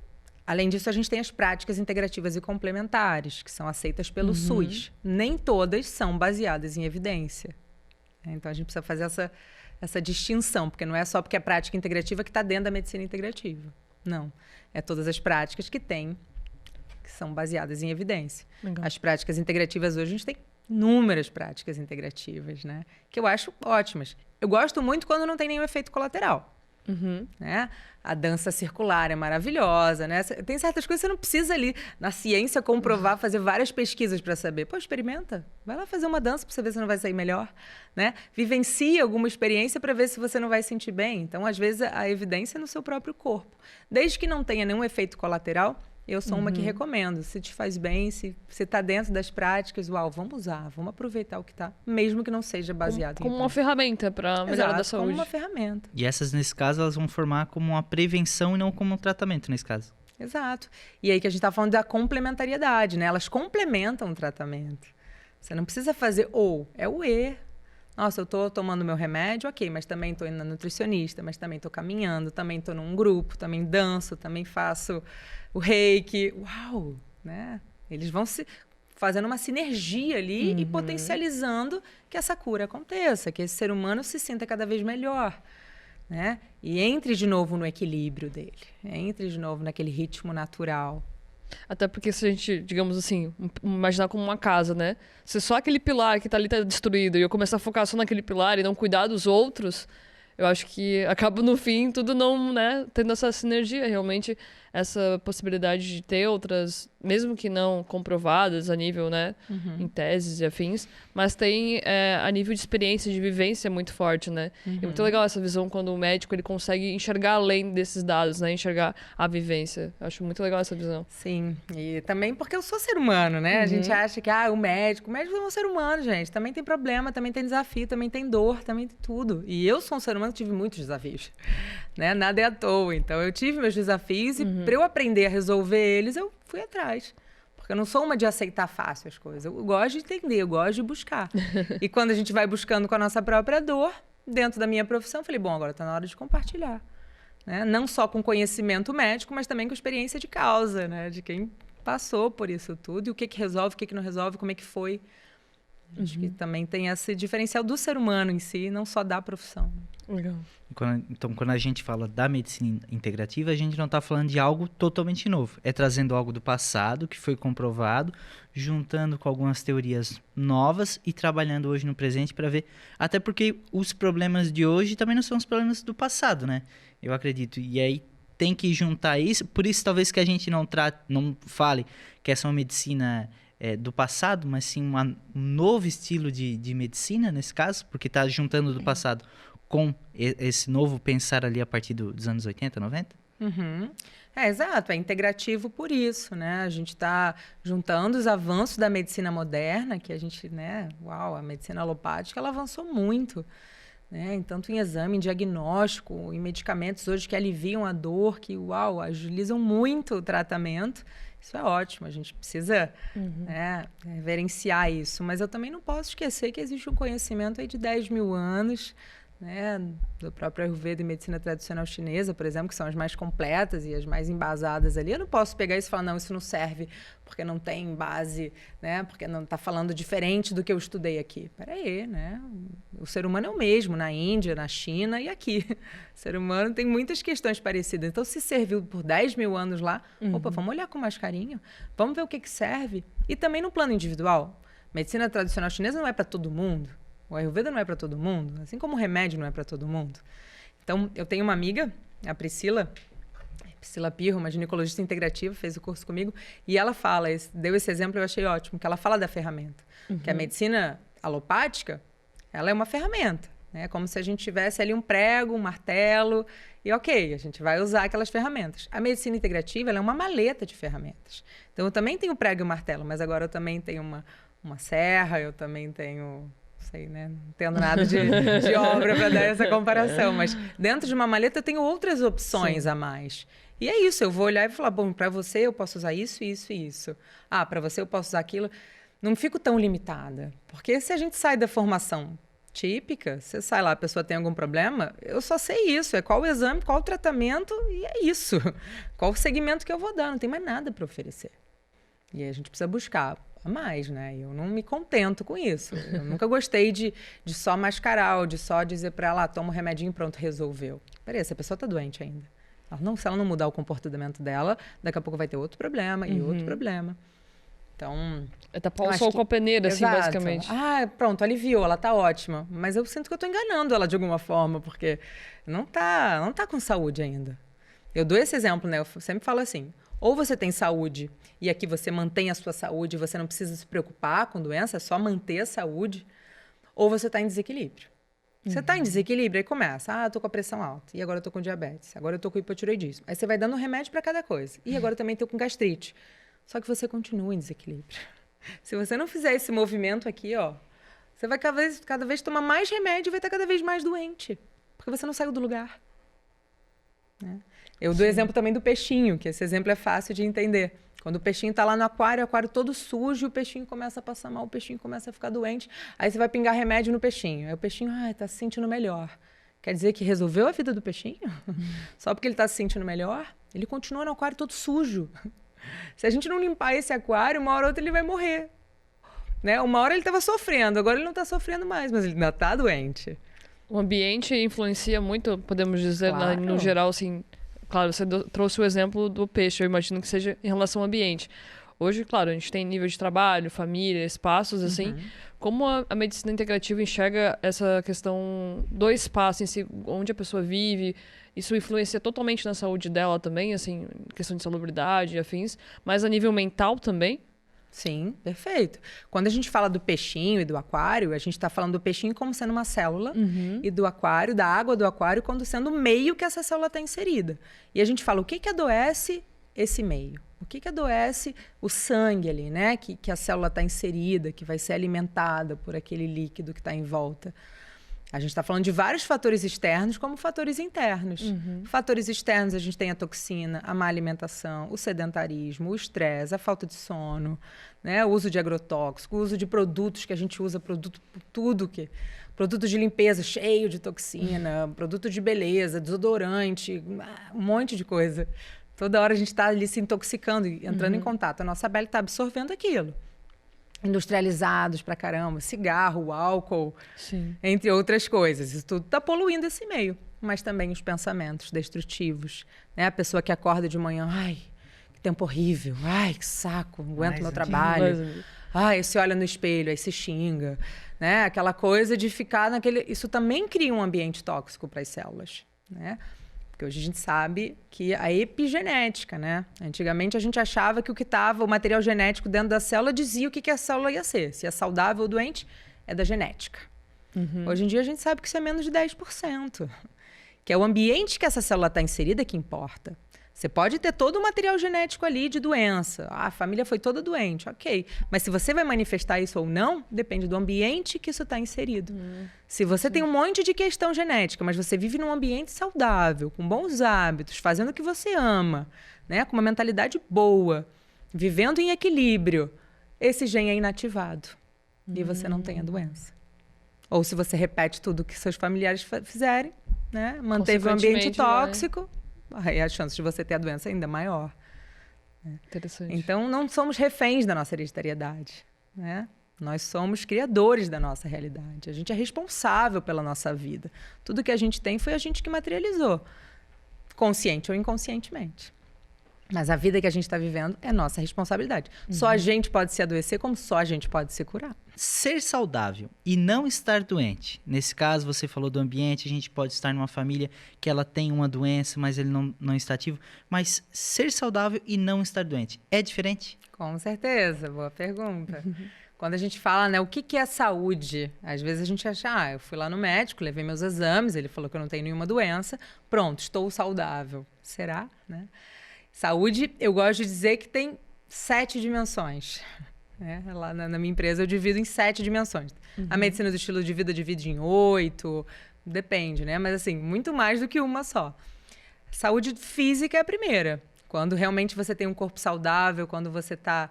Além disso, a gente tem as práticas integrativas e complementares, que são aceitas pelo SUS. Nem todas são baseadas em evidência. Então, a gente precisa fazer essa distinção, porque não é só porque é prática integrativa que está dentro da medicina integrativa. Não. É todas as práticas que são baseadas em evidência. Legal. As práticas integrativas hoje, a gente tem inúmeras práticas integrativas, né? Que eu acho ótimas. Eu gosto muito quando não tem nenhum efeito colateral. Né? A dança circular é maravilhosa, né? Tem certas coisas que você não precisa ali na ciência comprovar, fazer várias pesquisas para saber. Pô, experimenta. Vai lá fazer uma dança para você ver se não vai sair melhor, né? Vivencie alguma experiência para ver se você não vai sentir bem. Então, às vezes, a evidência é no seu próprio corpo. Desde que não tenha nenhum efeito colateral, eu sou uma que recomendo. Se te faz bem, se você está dentro das práticas, vamos usar, vamos aproveitar o que está, mesmo que não seja baseado como uma ferramenta para melhorar da saúde. Como uma ferramenta. E essas, nesse caso, elas vão formar como uma prevenção e não como um tratamento, nesse caso. Exato. E aí que a gente está falando da complementariedade, né? Elas complementam o tratamento. Você não precisa fazer é o E. Nossa, eu estou tomando meu remédio, ok, mas também estou indo na nutricionista, mas também estou caminhando, também estou num grupo, também danço, também faço o reiki. Uau! Né? Eles vão fazendo uma sinergia ali e potencializando que essa cura aconteça, que esse ser humano se sinta cada vez melhor. Né? E entre de novo no equilíbrio dele, entre de novo naquele ritmo natural. Até porque se a gente, digamos assim, imaginar como uma casa, né? Se só aquele pilar que tá ali tá destruído e eu começar a focar só naquele pilar e não cuidar dos outros, eu acho que acaba no fim tudo não, né, tendo essa sinergia. Realmente essa possibilidade de ter outras, mesmo que não comprovadas a nível, né, em teses e afins, mas tem a nível de experiência, de vivência muito forte, né? É muito legal essa visão quando o médico ele consegue enxergar além desses dados, né? Enxergar a vivência. Eu acho muito legal essa visão. Sim, e também porque eu sou ser humano, né? A gente acha que, o médico é um ser humano, gente. Também tem problema, também tem desafio, também tem dor, também tem tudo. E eu sou um ser humano que tive muitos desafios, né? Nada é à toa. Então, eu tive meus desafios e para eu aprender a resolver eles, eu fui atrás. Porque eu não sou uma de aceitar fácil as coisas. Eu gosto de entender, eu gosto de buscar. E quando a gente vai buscando com a nossa própria dor, dentro da minha profissão, eu falei, bom, agora está na hora de compartilhar. Né? Não só com conhecimento médico, mas também com experiência de causa, né? De quem passou por isso tudo. E o que resolve, o que não resolve, como é que foi. Acho que também tem esse diferencial do ser humano em si, não só da profissão. Legal. Então, quando a gente fala da medicina integrativa, a gente não está falando de algo totalmente novo. É trazendo algo do passado, que foi comprovado, juntando com algumas teorias novas e trabalhando hoje no presente para ver... Até porque os problemas de hoje também não são os problemas do passado, né? Eu acredito. E aí tem que juntar isso. Por isso, talvez que a gente não fale que essa é uma medicina... do passado, mas sim um novo estilo de medicina, nesse caso, porque está juntando do passado com esse novo pensar ali a partir dos anos 80, 90? Exato, é integrativo por isso, né? A gente está juntando os avanços da medicina moderna, que a gente, né? Uau, a medicina alopática, ela avançou muito, né? Tanto em exame, em diagnóstico, em medicamentos hoje que aliviam a dor, que, uau, agilizam muito o tratamento. Isso é ótimo, a gente precisa reverenciar isso. Mas eu também não posso esquecer que existe um conhecimento aí de 10 mil anos, né, do próprio Ayurveda e medicina tradicional chinesa, por exemplo, que são as mais completas e as mais embasadas ali. Eu não posso pegar isso e falar, não, isso não serve porque não tem base, né, porque não está falando diferente do que eu estudei aqui. Peraí, né? O ser humano é o mesmo na Índia, na China e aqui. O ser humano tem muitas questões parecidas. Então, se serviu por 10 mil anos lá, opa, vamos olhar com mais carinho, vamos ver o que serve. E também no plano individual. Medicina tradicional chinesa não é para todo mundo. O Ayurveda não é para todo mundo, assim como o remédio não é para todo mundo. Então, eu tenho uma amiga, a Priscila Pirro, uma ginecologista integrativa, fez o curso comigo, e ela fala, deu esse exemplo, eu achei ótimo, que ela fala da ferramenta. Que a medicina alopática, ela é uma ferramenta, né? Como se a gente tivesse ali um prego, um martelo, e ok, a gente vai usar aquelas ferramentas. A medicina integrativa, ela é uma maleta de ferramentas. Então, eu também tenho o prego e o martelo, mas agora eu também tenho uma serra, eu também tenho... sei, né? Não entendo nada de obra para dar essa comparação, mas dentro de uma maleta eu tenho outras opções a mais. E é isso, eu vou olhar e falar, bom, para você eu posso usar isso, isso e isso. Ah, para você eu posso usar aquilo. Não fico tão limitada, porque se a gente sai da formação típica, você sai lá, a pessoa tem algum problema, eu só sei isso, é qual o exame, qual o tratamento e é isso. Qual o segmento que eu vou dar, não tem mais nada para oferecer. E aí a gente precisa buscar a mais, né? Eu não me contento com isso. Eu nunca gostei de só mascarar ou de só dizer para ela, toma um remedinho e pronto, resolveu. Peraí, essa pessoa tá doente ainda. Se ela não mudar o comportamento dela, daqui a pouco vai ter outro problema e outro problema. Então... É tapar o sol com a peneira, assim, basicamente. Pronto, aliviou, ela tá ótima. Mas eu sinto que eu tô enganando ela de alguma forma, porque não tá com saúde ainda. Eu dou esse exemplo, né? Eu sempre falo assim, ou você tem saúde e aqui você mantém a sua saúde, você não precisa se preocupar com doença, é só manter a saúde, ou você está em desequilíbrio. Você está em desequilíbrio, aí começa, eu tô com a pressão alta, e agora eu tô com diabetes, agora eu tô com hipotireoidismo. Aí você vai dando remédio para cada coisa. E agora eu também tô com gastrite. Só que você continua em desequilíbrio. Se você não fizer esse movimento aqui, você vai cada vez tomar mais remédio e vai estar cada vez mais doente, porque você não saiu do lugar. Né? Eu dou exemplo também do peixinho, que esse exemplo é fácil de entender. Quando o peixinho está lá no aquário, o aquário todo sujo, o peixinho começa a passar mal, o peixinho começa a ficar doente. Aí você vai pingar remédio no peixinho. Aí o peixinho, está se sentindo melhor. Quer dizer que resolveu a vida do peixinho? Só porque ele está se sentindo melhor? Ele continua no aquário todo sujo. Se a gente não limpar esse aquário, uma hora ou outra ele vai morrer. Né? Uma hora ele estava sofrendo, agora ele não está sofrendo mais, mas ele ainda está doente. O ambiente influencia muito, podemos dizer, no geral, assim... Claro, você trouxe o exemplo do peixe, eu imagino que seja em relação ao ambiente. Hoje, claro, a gente tem nível de trabalho, família, espaços, assim. Como a medicina integrativa enxerga essa questão do espaço em si, onde a pessoa vive, isso influencia totalmente na saúde dela também, assim, questão de salubridade e afins, mas a nível mental também? Sim, perfeito. Quando a gente fala do peixinho e do aquário, a gente está falando do peixinho como sendo uma célula e do aquário, da água do aquário, como sendo o meio que essa célula está inserida. E a gente fala o que adoece esse meio. O que adoece o sangue ali, né? Que a célula está inserida, que vai ser alimentada por aquele líquido que está em volta. A gente está falando de vários fatores externos como fatores internos. Fatores externos, a gente tem a toxina, a má alimentação, o sedentarismo, o estresse, a falta de sono, né? O uso de agrotóxico, o uso de produtos que a gente usa, produto de limpeza cheio de toxina, produto de beleza, desodorante, um monte de coisa. Toda hora a gente está ali se intoxicando e entrando em contato. A nossa pele está absorvendo aquilo. Industrializados pra caramba, cigarro, álcool, Sim. entre outras coisas. Isso tudo está poluindo esse meio. Mas também os pensamentos destrutivos. Né? A pessoa que acorda de manhã, ai, que tempo horrível, ai, que saco, não aguento meu trabalho. Ai, se olha no espelho, aí se xinga. Né? Aquela coisa de ficar naquele... Isso também cria um ambiente tóxico para as células. Né? Porque hoje a gente sabe que a epigenética, né? Antigamente a gente achava que o material genético dentro da célula dizia o que a célula ia ser. Se é saudável ou doente, é da genética. Hoje em dia a gente sabe que isso é menos de 10%. Que é o ambiente que essa célula está inserida que importa. Você pode ter todo o material genético ali de doença. Ah, a família foi toda doente, ok. Mas se você vai manifestar isso ou não, depende do ambiente que isso está inserido. Se você tem um monte de questão genética, mas você vive num ambiente saudável, com bons hábitos, fazendo o que você ama, né, com uma mentalidade boa, vivendo em equilíbrio, esse gene é inativado e você não tem a doença. Ou se você repete tudo que seus familiares fizerem, né, manteve um ambiente tóxico... Aí a chance de você ter a doença é ainda maior. Interessante. Então, não somos reféns da nossa hereditariedade. Né? Nós somos criadores da nossa realidade. A gente é responsável pela nossa vida. Tudo que a gente tem foi a gente que materializou, consciente ou inconscientemente. Mas a vida que a gente está vivendo é nossa responsabilidade. Só a gente pode se adoecer, como só a gente pode se curar. Ser saudável e não estar doente. Nesse caso, você falou do ambiente, a gente pode estar numa família que ela tem uma doença, mas ele não está ativo. Mas ser saudável e não estar doente é diferente? Com certeza, boa pergunta. Quando a gente fala, né, o que é saúde? Às vezes a gente acha, eu fui lá no médico, levei meus exames, ele falou que eu não tenho nenhuma doença, pronto, estou saudável. Será? Né? Saúde, eu gosto de dizer que tem 7 dimensões. Lá na minha empresa eu divido em 7 dimensões. A medicina do estilo de vida divide em 8, depende, né? Mas assim, muito mais do que uma só. Saúde física é a primeira. Quando realmente você tem um corpo saudável, quando você está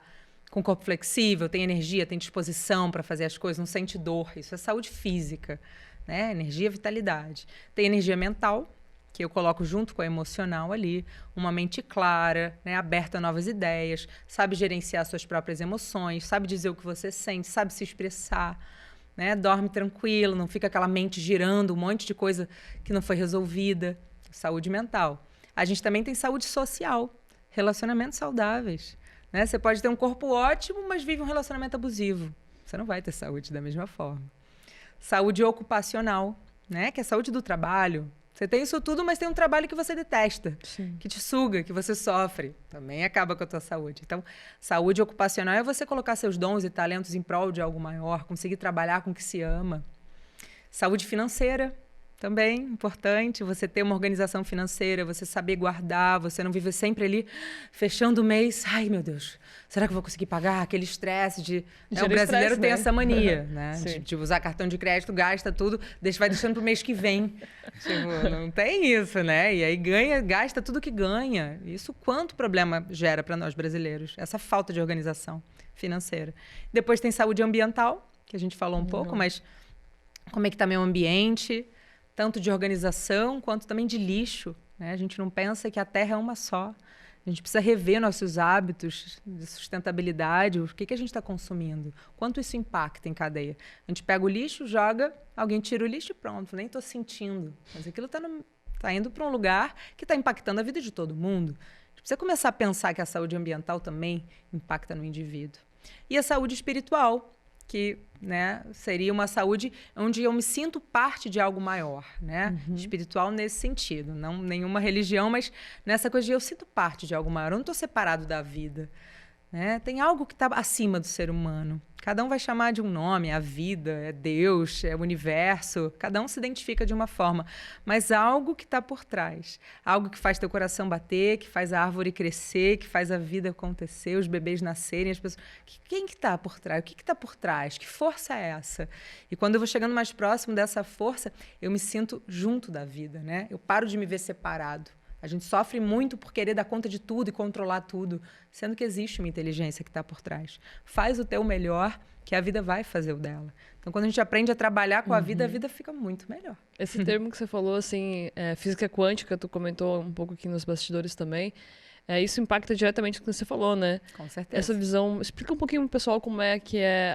com o corpo flexível, tem energia, tem disposição para fazer as coisas, não sente dor. Isso é saúde física, né? Energia, vitalidade. Tem energia mental, que eu coloco junto com a emocional ali, uma mente clara, né, aberta a novas ideias, sabe gerenciar suas próprias emoções, sabe dizer o que você sente, sabe se expressar, né, dorme tranquilo, não fica aquela mente girando, um monte de coisa que não foi resolvida. Saúde mental. A gente também tem saúde social, relacionamentos saudáveis. Né? Você pode ter um corpo ótimo, mas vive um relacionamento abusivo. Você não vai ter saúde da mesma forma. Saúde ocupacional, né, que é a saúde do trabalho. Você tem isso tudo, mas tem um trabalho que você detesta, que te suga, que você sofre. Também acaba com a tua saúde. Então, saúde ocupacional é você colocar seus dons e talentos em prol de algo maior, conseguir trabalhar com o que se ama. Saúde financeira, também importante. Você ter uma organização financeira, você saber guardar, você não viver sempre ali fechando o mês. Ai, meu Deus, será que eu vou conseguir pagar? Aquele estresse de... O brasileiro tem essa mania, né? De usar cartão de crédito, gasta tudo, vai deixando pro mês que vem. Tipo, não tem isso, né? E aí gasta tudo que ganha. Isso quanto problema gera para nós brasileiros? Essa falta de organização financeira. Depois tem saúde ambiental, que a gente falou um pouco, mas como é que tá meu ambiente? Tanto de organização quanto também de lixo. Né? A gente não pensa que a Terra é uma só. A gente precisa rever nossos hábitos de sustentabilidade, o que a gente está consumindo, quanto isso impacta em cadeia. A gente pega o lixo, joga, alguém tira o lixo e pronto, nem estou sentindo. Mas aquilo está indo para um lugar que está impactando a vida de todo mundo. A gente precisa começar a pensar que a saúde ambiental também impacta no indivíduo. E a saúde espiritual, que, né, seria uma saúde onde eu me sinto parte de algo maior, né? Espiritual nesse sentido, não nenhuma religião, mas nessa coisa de eu sinto parte de algo maior, eu não estou separado da vida, né? Tem algo que está acima do ser humano. Cada um vai chamar de um nome, é a vida, é Deus, é o universo. Cada um se identifica de uma forma, mas algo que está por trás. Algo que faz teu coração bater, que faz a árvore crescer, que faz a vida acontecer, os bebês nascerem, as pessoas... Quem que está por trás? O que está por trás? Que força é essa? E quando eu vou chegando mais próximo dessa força, eu me sinto junto da vida, né? Eu paro de me ver separado. A gente sofre muito por querer dar conta de tudo e controlar tudo, sendo que existe uma inteligência que está por trás. Faz o teu melhor, que a vida vai fazer o dela. Então, quando a gente aprende a trabalhar com a vida fica muito melhor. Esse termo que você falou, assim, física quântica, tu comentou um pouco aqui nos bastidores também, isso impacta diretamente o que você falou, né? Com certeza. Essa visão... Explica um pouquinho pro pessoal como é que é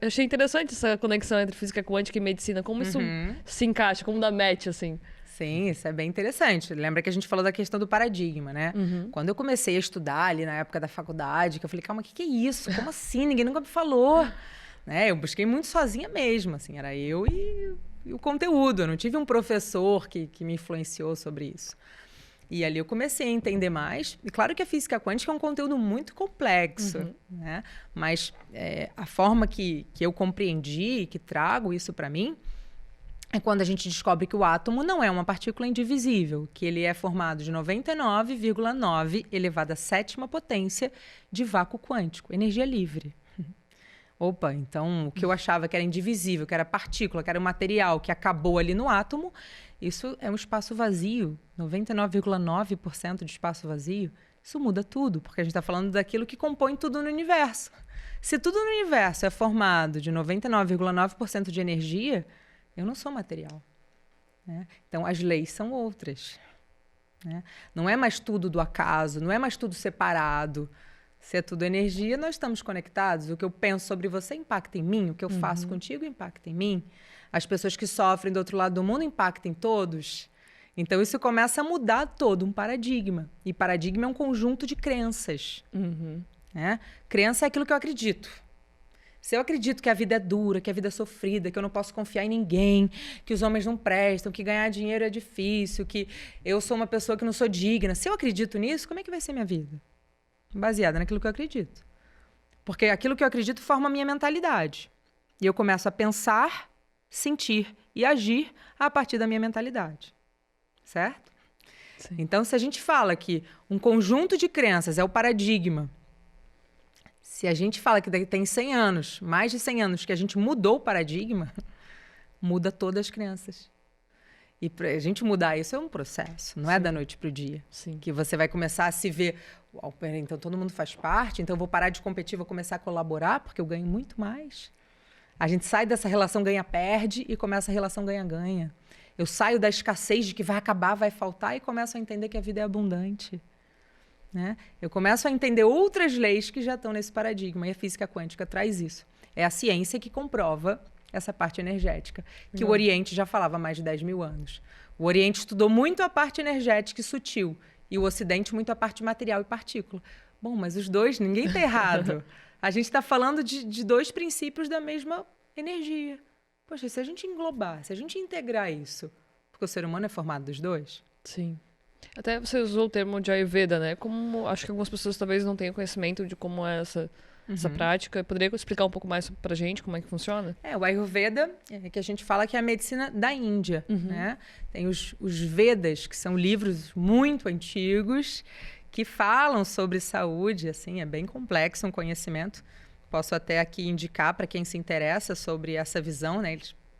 eu achei interessante essa conexão entre física quântica e medicina, como isso se encaixa, como dá match, assim. Sim, isso é bem interessante. Lembra que a gente falou da questão do paradigma, né? Quando eu comecei a estudar ali na época da faculdade, que eu falei, calma, o que é isso? Como assim? Ninguém nunca me falou. Né? Eu busquei muito sozinha mesmo, assim, era eu e o conteúdo. Eu não tive um professor que me influenciou sobre isso. E ali eu comecei a entender mais. E claro que a física quântica é um conteúdo muito complexo, né? Mas a forma que eu compreendi e que trago isso para mim é quando a gente descobre que o átomo não é uma partícula indivisível, que ele é formado de 99,9 elevado à sétima potência de vácuo quântico, energia livre. Opa, então o que eu achava que era indivisível, que era partícula, que era um material que acabou ali no átomo, isso é um espaço vazio, 99,9% de espaço vazio. Isso muda tudo, porque a gente está falando daquilo que compõe tudo no universo. Se tudo no universo é formado de 99,9% de energia, eu não sou material, né? Então, as leis são outras, né? Não é mais tudo do acaso, não é mais tudo separado. Se é tudo energia, nós estamos conectados. O que eu penso sobre você impacta em mim, o que eu faço contigo impacta em mim. As pessoas que sofrem do outro lado do mundo impactam em todos. Então, isso começa a mudar todo um paradigma. E paradigma é um conjunto de crenças, né? Crença é aquilo que eu acredito. Se eu acredito que a vida é dura, que a vida é sofrida, que eu não posso confiar em ninguém, que os homens não prestam, que ganhar dinheiro é difícil, que eu sou uma pessoa que não sou digna. Se eu acredito nisso, como é que vai ser minha vida? Baseada naquilo que eu acredito. Porque aquilo que eu acredito forma a minha mentalidade. E eu começo a pensar, sentir e agir a partir da minha mentalidade. Certo? Sim. Então, se a gente fala que um conjunto de crenças é o paradigma, se a gente fala que tem 100 anos, mais de 100 anos, que a gente mudou o paradigma, muda todas as crenças. E para a gente mudar isso é um processo, não é da noite para o dia. Sim. Que você vai começar a se ver, então todo mundo faz parte, então eu vou parar de competir, vou começar a colaborar, porque eu ganho muito mais. A gente sai dessa relação ganha-perde e começa a relação ganha-ganha. Eu saio da escassez de que vai acabar, vai faltar e começo a entender que a vida é abundante. Né? Eu começo a entender outras leis que já estão nesse paradigma, e a física quântica traz isso. É a ciência que comprova essa parte energética, que o Oriente já falava há mais de 10 mil anos. O Oriente estudou muito a parte energética e sutil, e o Ocidente muito a parte material e partícula. Bom, mas os dois, ninguém está errado. A gente está falando de dois princípios da mesma energia. Poxa, se a gente englobar, se a gente integrar isso, porque o ser humano é formado dos dois? Sim. Até você usou o termo de Ayurveda, né? Como acho que algumas pessoas talvez não tenham conhecimento de como é essa prática. Poderia explicar um pouco mais pra gente como é que funciona? O Ayurveda é que a gente fala que é a medicina da Índia, né? Tem os Vedas, que são livros muito antigos, que falam sobre saúde, assim, é bem complexo um conhecimento. Posso até aqui indicar para quem se interessa sobre essa visão, né?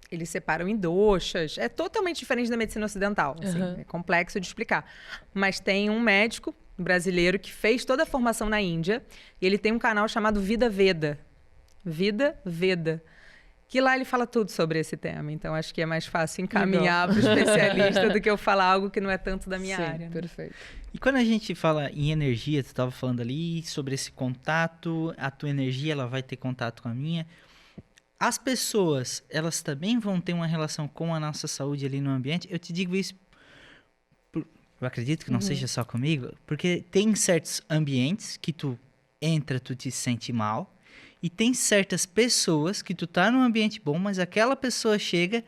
Eles separam em doshas. É totalmente diferente da medicina ocidental. Assim, é complexo de explicar. Mas tem um médico brasileiro que fez toda a formação na Índia. E ele tem um canal chamado Vida Veda. Vida Veda. Que lá ele fala tudo sobre esse tema. Então, acho que é mais fácil encaminhar para o especialista do que eu falar algo que não é tanto da minha área. Né? Perfeito. E quando a gente fala em energia, tu estava falando ali sobre esse contato, a tua energia ela vai ter contato com a minha. As pessoas, elas também vão ter uma relação com a nossa saúde ali no ambiente. Eu te digo isso, eu acredito que não seja só comigo, porque tem certos ambientes que tu entra, tu te sente mal, E tem certas pessoas que tu tá num ambiente bom, mas aquela pessoa chega...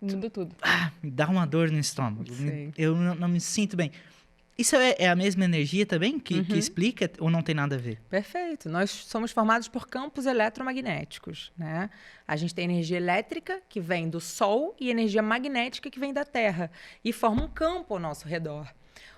Muda tudo. Me dá uma dor no estômago. Sim. Eu não me sinto bem. Isso é a mesma energia também que explica ou não tem nada a ver? Perfeito. Nós somos formados por campos eletromagnéticos, né? A gente tem energia elétrica, que vem do Sol, e energia magnética, que vem da Terra. E forma um campo ao nosso redor.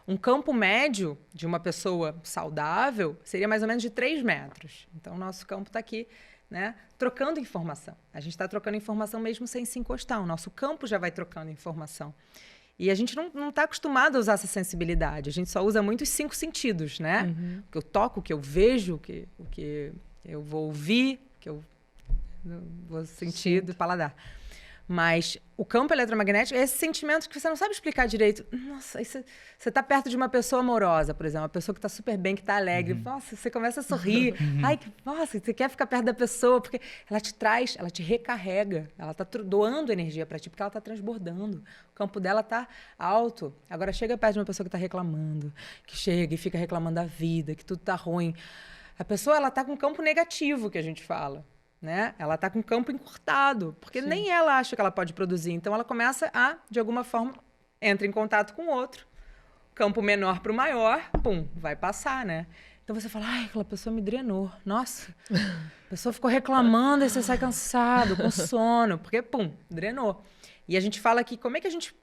Um campo médio de uma pessoa saudável seria mais ou menos de 3 metros. Então, o nosso campo está aqui, né, trocando informação. A gente está trocando informação mesmo sem se encostar. O nosso campo já vai trocando informação. E a gente não está acostumado a usar essa sensibilidade. A gente só usa muito os 5 sentidos, né? O que eu toco, o que eu vejo, o que eu vou ouvir, o que eu vou sentir do paladar. Mas o campo eletromagnético é esse sentimento que você não sabe explicar direito. Nossa, aí você está perto de uma pessoa amorosa, por exemplo, uma pessoa que está super bem, que está alegre. Nossa, você começa a sorrir. Ai, nossa, você quer ficar perto da pessoa, porque ela te traz, ela te recarrega. Ela está doando energia para ti, porque ela está transbordando. O campo dela está alto. Agora, chega perto de uma pessoa que está reclamando, que chega e fica reclamando da vida, que tudo está ruim. A pessoa, ela está com um campo negativo, que a gente fala. Né? Ela está com o campo encurtado, porque nem ela acha que ela pode produzir. Então, ela começa a, de alguma forma, entra em contato com o outro. Campo menor para o maior, pum, vai passar, né? Então, você fala, ai, aquela pessoa me drenou. Nossa, a pessoa ficou reclamando e você sai cansado, com sono, porque, pum, drenou. E a gente fala aqui, como é que a gente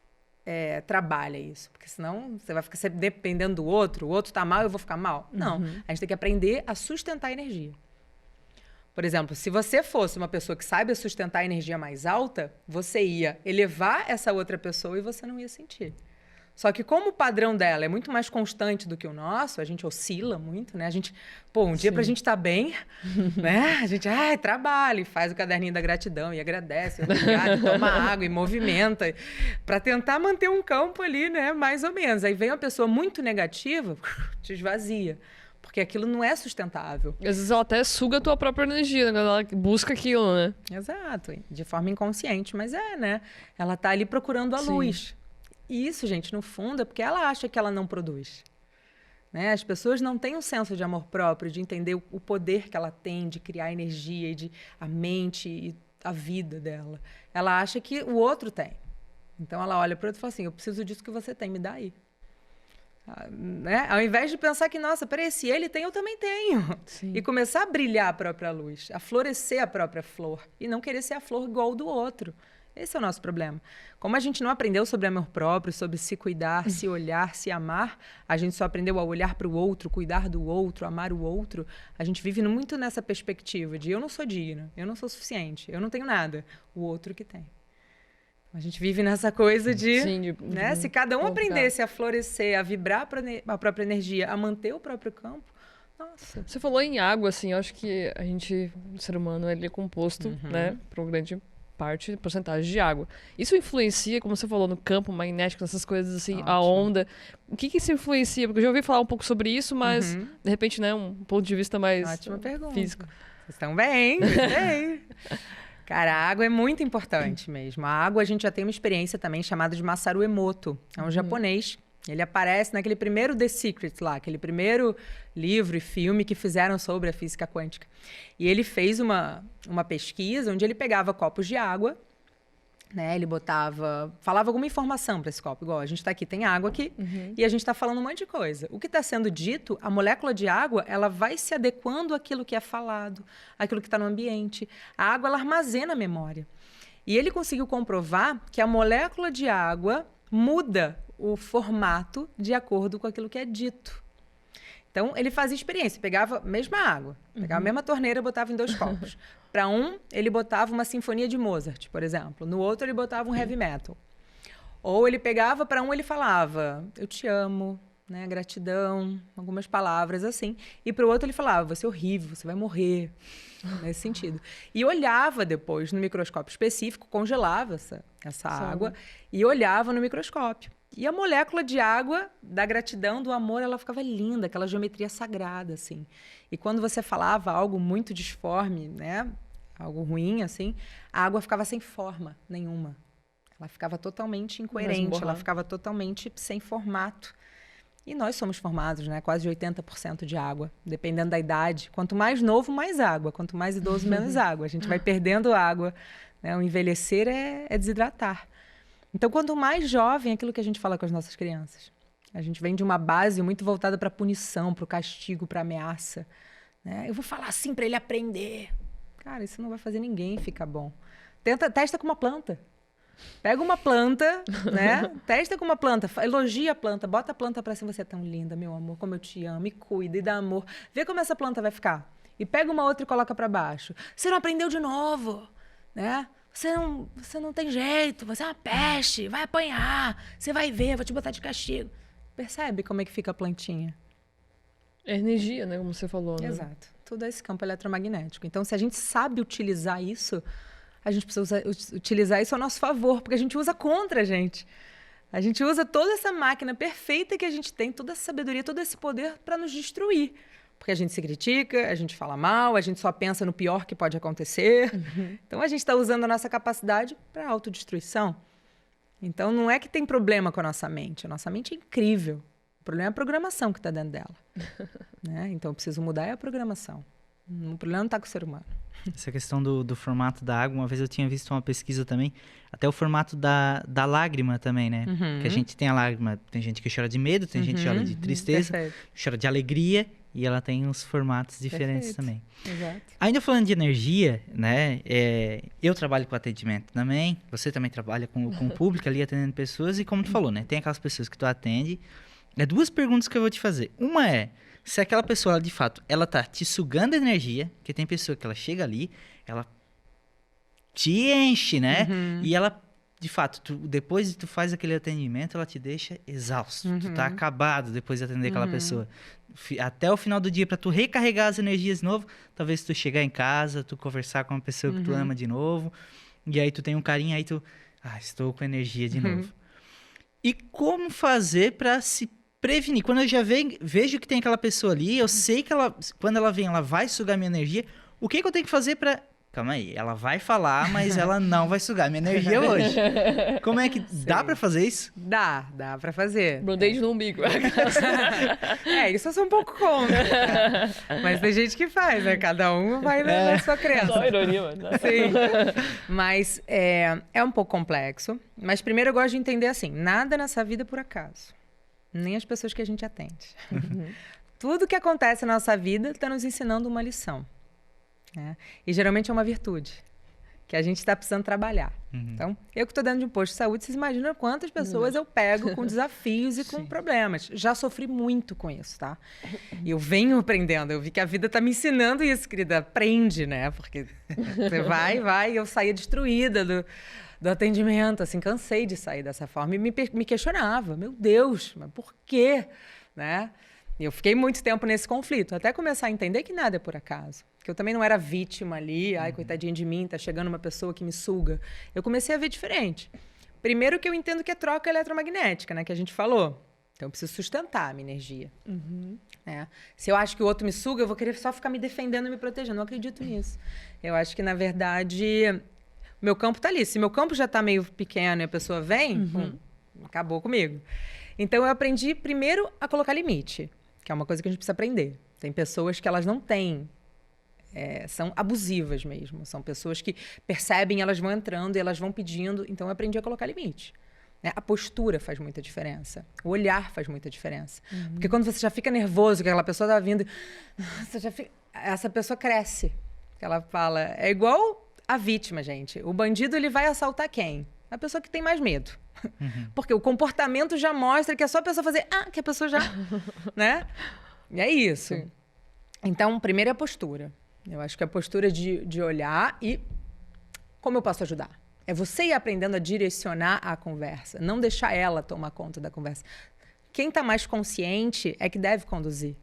trabalha isso? Porque senão você vai ficar sempre dependendo do outro, o outro está mal, eu vou ficar mal. Não, a gente tem que aprender a sustentar a energia. Por exemplo, se você fosse uma pessoa que sabe sustentar a energia mais alta, você ia elevar essa outra pessoa e você não ia sentir. Só que como o padrão dela é muito mais constante do que o nosso, a gente oscila muito, né? A gente, um dia pra gente estar bem, né? A gente, trabalha e faz o caderninho da gratidão e agradece, obrigado, e toma água e movimenta, para tentar manter um campo ali, né? Mais ou menos. Aí vem uma pessoa muito negativa, te esvazia. Porque aquilo não é sustentável. Às vezes ela até suga a tua própria energia, né? Ela busca aquilo, né? Exato. De forma inconsciente, mas né? Ela tá ali procurando a luz. E isso, gente, no fundo, é porque ela acha que ela não produz. Né? As pessoas não têm um senso de amor próprio, de entender o poder que ela tem de criar energia, a mente e a vida dela. Ela acha que o outro tem. Então ela olha para o outro e fala assim, eu preciso disso que você tem, me dá aí. Né? Ao invés de pensar que, nossa, peraí, se ele tem, eu também tenho. Sim. E começar a brilhar a própria luz, a florescer a própria flor. E não querer ser a flor igual do outro. Esse é o nosso problema. Como a gente não aprendeu sobre amor próprio, sobre se cuidar, se olhar, se amar, a gente só aprendeu a olhar para o outro, cuidar do outro, amar o outro. A gente vive muito nessa perspectiva de eu não sou digno, eu não sou suficiente, eu não tenho nada. O outro que tem. A gente vive nessa coisa de né? Se cada um aprendesse a florescer, a vibrar a própria energia, a manter o próprio campo, nossa. Você falou em água, assim, eu acho que a gente, o ser humano, ele é composto, né, por grande parte, porcentagem de água. Isso influencia, como você falou, no campo magnético, nessas coisas assim, ótimo. A onda. O que isso influencia? Porque eu já ouvi falar um pouco sobre isso, mas, de repente, né, um ponto de vista mais físico. Vocês estão bem, gostei. Cara, a água é muito importante mesmo. A água, a gente já tem uma experiência também chamada de Masaru Emoto. É um japonês. Ele aparece naquele primeiro The Secret lá, aquele primeiro livro e filme que fizeram sobre a física quântica. E ele fez uma pesquisa onde ele pegava copos de água, né? Ele falava alguma informação para esse copo. Igual, a gente está aqui, tem água aqui, e a gente está falando um monte de coisa. O que está sendo dito, a molécula de água, ela vai se adequando àquilo que é falado, àquilo que está no ambiente. A água, ela armazena a memória. E ele conseguiu comprovar que a molécula de água muda o formato de acordo com aquilo que é dito. Então, ele fazia experiência, pegava a mesma água, pegava a mesma torneira e botava em 2 copos. Para um, ele botava uma sinfonia de Mozart, por exemplo. No outro, ele botava um heavy metal. Ou ele pegava, para um, ele falava, eu te amo, né, gratidão, algumas palavras assim. E para o outro, ele falava, você é horrível, você vai morrer, nesse sentido. E olhava depois no microscópio específico, congelava essa água e olhava no microscópio. E a molécula de água, da gratidão, do amor, ela ficava linda, aquela geometria sagrada, assim. E quando você falava algo muito disforme, né, algo ruim, assim, a água ficava sem forma nenhuma. Ela ficava totalmente incoerente, ela ficava totalmente sem formato. E nós somos formados, né? Quase de 80% de água, dependendo da idade. Quanto mais novo, mais água. Quanto mais idoso, menos água. A gente vai perdendo água, né? O envelhecer é desidratar. Então, quanto mais jovem, é aquilo que a gente fala com as nossas crianças. A gente vem de uma base muito voltada para punição, para o castigo, para ameaça, né? Eu vou falar assim para ele aprender. Cara, isso não vai fazer ninguém ficar bom. Testa com uma planta. Pega uma planta, né? Testa com uma planta, elogia a planta, bota a planta pra cima. Você é tão linda, meu amor, como eu te amo, e cuida, e dá amor. Vê como essa planta vai ficar. E pega uma outra e coloca pra baixo. Você não aprendeu de novo, né? Você não tem jeito, você é uma peste, vai apanhar. Você vai ver, vou te botar de castigo. Percebe como é que fica a plantinha? É energia, né? Como você falou, né? Exato. Tudo é esse campo eletromagnético. Então, se a gente sabe utilizar isso, a gente precisa utilizar isso ao nosso favor, porque a gente usa contra a gente. A gente usa toda essa máquina perfeita que a gente tem, toda essa sabedoria, todo esse poder para nos destruir. Porque a gente se critica, a gente fala mal, a gente só pensa no pior que pode acontecer. Então, a gente está usando a nossa capacidade para autodestruição. Então, não é que tem problema com a nossa mente é incrível. O problema é a programação que está dentro dela. Né? Então, eu preciso mudar a programação. O problema não está com o ser humano. Essa questão do formato da água, uma vez eu tinha visto uma pesquisa também, até o formato da lágrima também, né? Que a gente tem a lágrima, tem gente que chora de medo, tem gente que chora de tristeza, chora de alegria, e ela tem uns formatos diferentes também. Exato. Ainda falando de energia, né? Eu trabalho com atendimento também, você também trabalha com o público ali, atendendo pessoas, e como tu falou, né? Tem aquelas pessoas que tu atende. Duas perguntas que eu vou te fazer. Uma é, se aquela pessoa, de fato, ela tá te sugando energia, porque tem pessoa que ela chega ali, ela te enche, né? E ela, de fato, depois de tu faz aquele atendimento, ela te deixa exausto. Tu tá acabado depois de atender aquela pessoa. Até o final do dia, pra tu recarregar as energias de novo, talvez tu chegar em casa, tu conversar com uma pessoa que tu ama de novo, e aí tu tem um carinho, aí tu, estou com energia de novo. E como fazer pra se prevenir? Quando eu já vejo que tem aquela pessoa ali, eu sei que quando ela vem, ela vai sugar minha energia. O que eu tenho que fazer pra... Calma aí, ela vai falar, mas ela não vai sugar minha energia hoje. Como é que... Dá pra fazer isso? Dá pra fazer. Band-aid no umbigo. Isso eu sou um pouco contra. Mas tem gente que faz, né? Cada um vai na sua crença. Só ironia, mano. Sim. Mas é um pouco complexo. Mas primeiro eu gosto de entender assim, nada nessa vida é por acaso. Nem as pessoas que a gente atende. Tudo que acontece na nossa vida está nos ensinando uma lição. Né? E geralmente é uma virtude que a gente está precisando trabalhar. Então, eu que estou dentro de um posto de saúde, vocês imaginam quantas pessoas eu pego com desafios e com problemas. Já sofri muito com isso, tá? E eu venho aprendendo. Eu vi que a vida está me ensinando isso, querida. Aprende, né? Porque você vai. Eu saía destruída do atendimento, assim, cansei de sair dessa forma. E me questionava, meu Deus, mas por quê? Né? E eu fiquei muito tempo nesse conflito, até começar a entender que nada é por acaso. Que eu também não era vítima ali, coitadinha de mim, tá chegando uma pessoa que me suga. Eu comecei a ver diferente. Primeiro que eu entendo que é troca eletromagnética, né, que a gente falou. Então eu preciso sustentar a minha energia. Né? Se eu acho que o outro me suga, eu vou querer só ficar me defendendo e me protegendo. Não acredito nisso. Eu acho que, na verdade... Meu campo tá ali. Se meu campo já tá meio pequeno e a pessoa vem, acabou comigo. Então, eu aprendi primeiro a colocar limite, que é uma coisa que a gente precisa aprender. Tem pessoas que elas não têm, são abusivas mesmo. São pessoas que percebem, elas vão entrando e elas vão pedindo. Então, eu aprendi a colocar limite. Né? A postura faz muita diferença. O olhar faz muita diferença. Porque quando você já fica nervoso, que aquela pessoa tá vindo, essa pessoa cresce. Ela fala, é igual... A vítima, gente. O bandido, ele vai assaltar quem? A pessoa que tem mais medo. Porque o comportamento já mostra que é só a pessoa fazer... que a pessoa já... né? E é isso. Sim. Então, primeiro é a postura. Eu acho que a postura de olhar e... Como eu posso ajudar? É você ir aprendendo a direcionar a conversa. Não deixar ela tomar conta da conversa. Quem está mais consciente é que deve conduzir.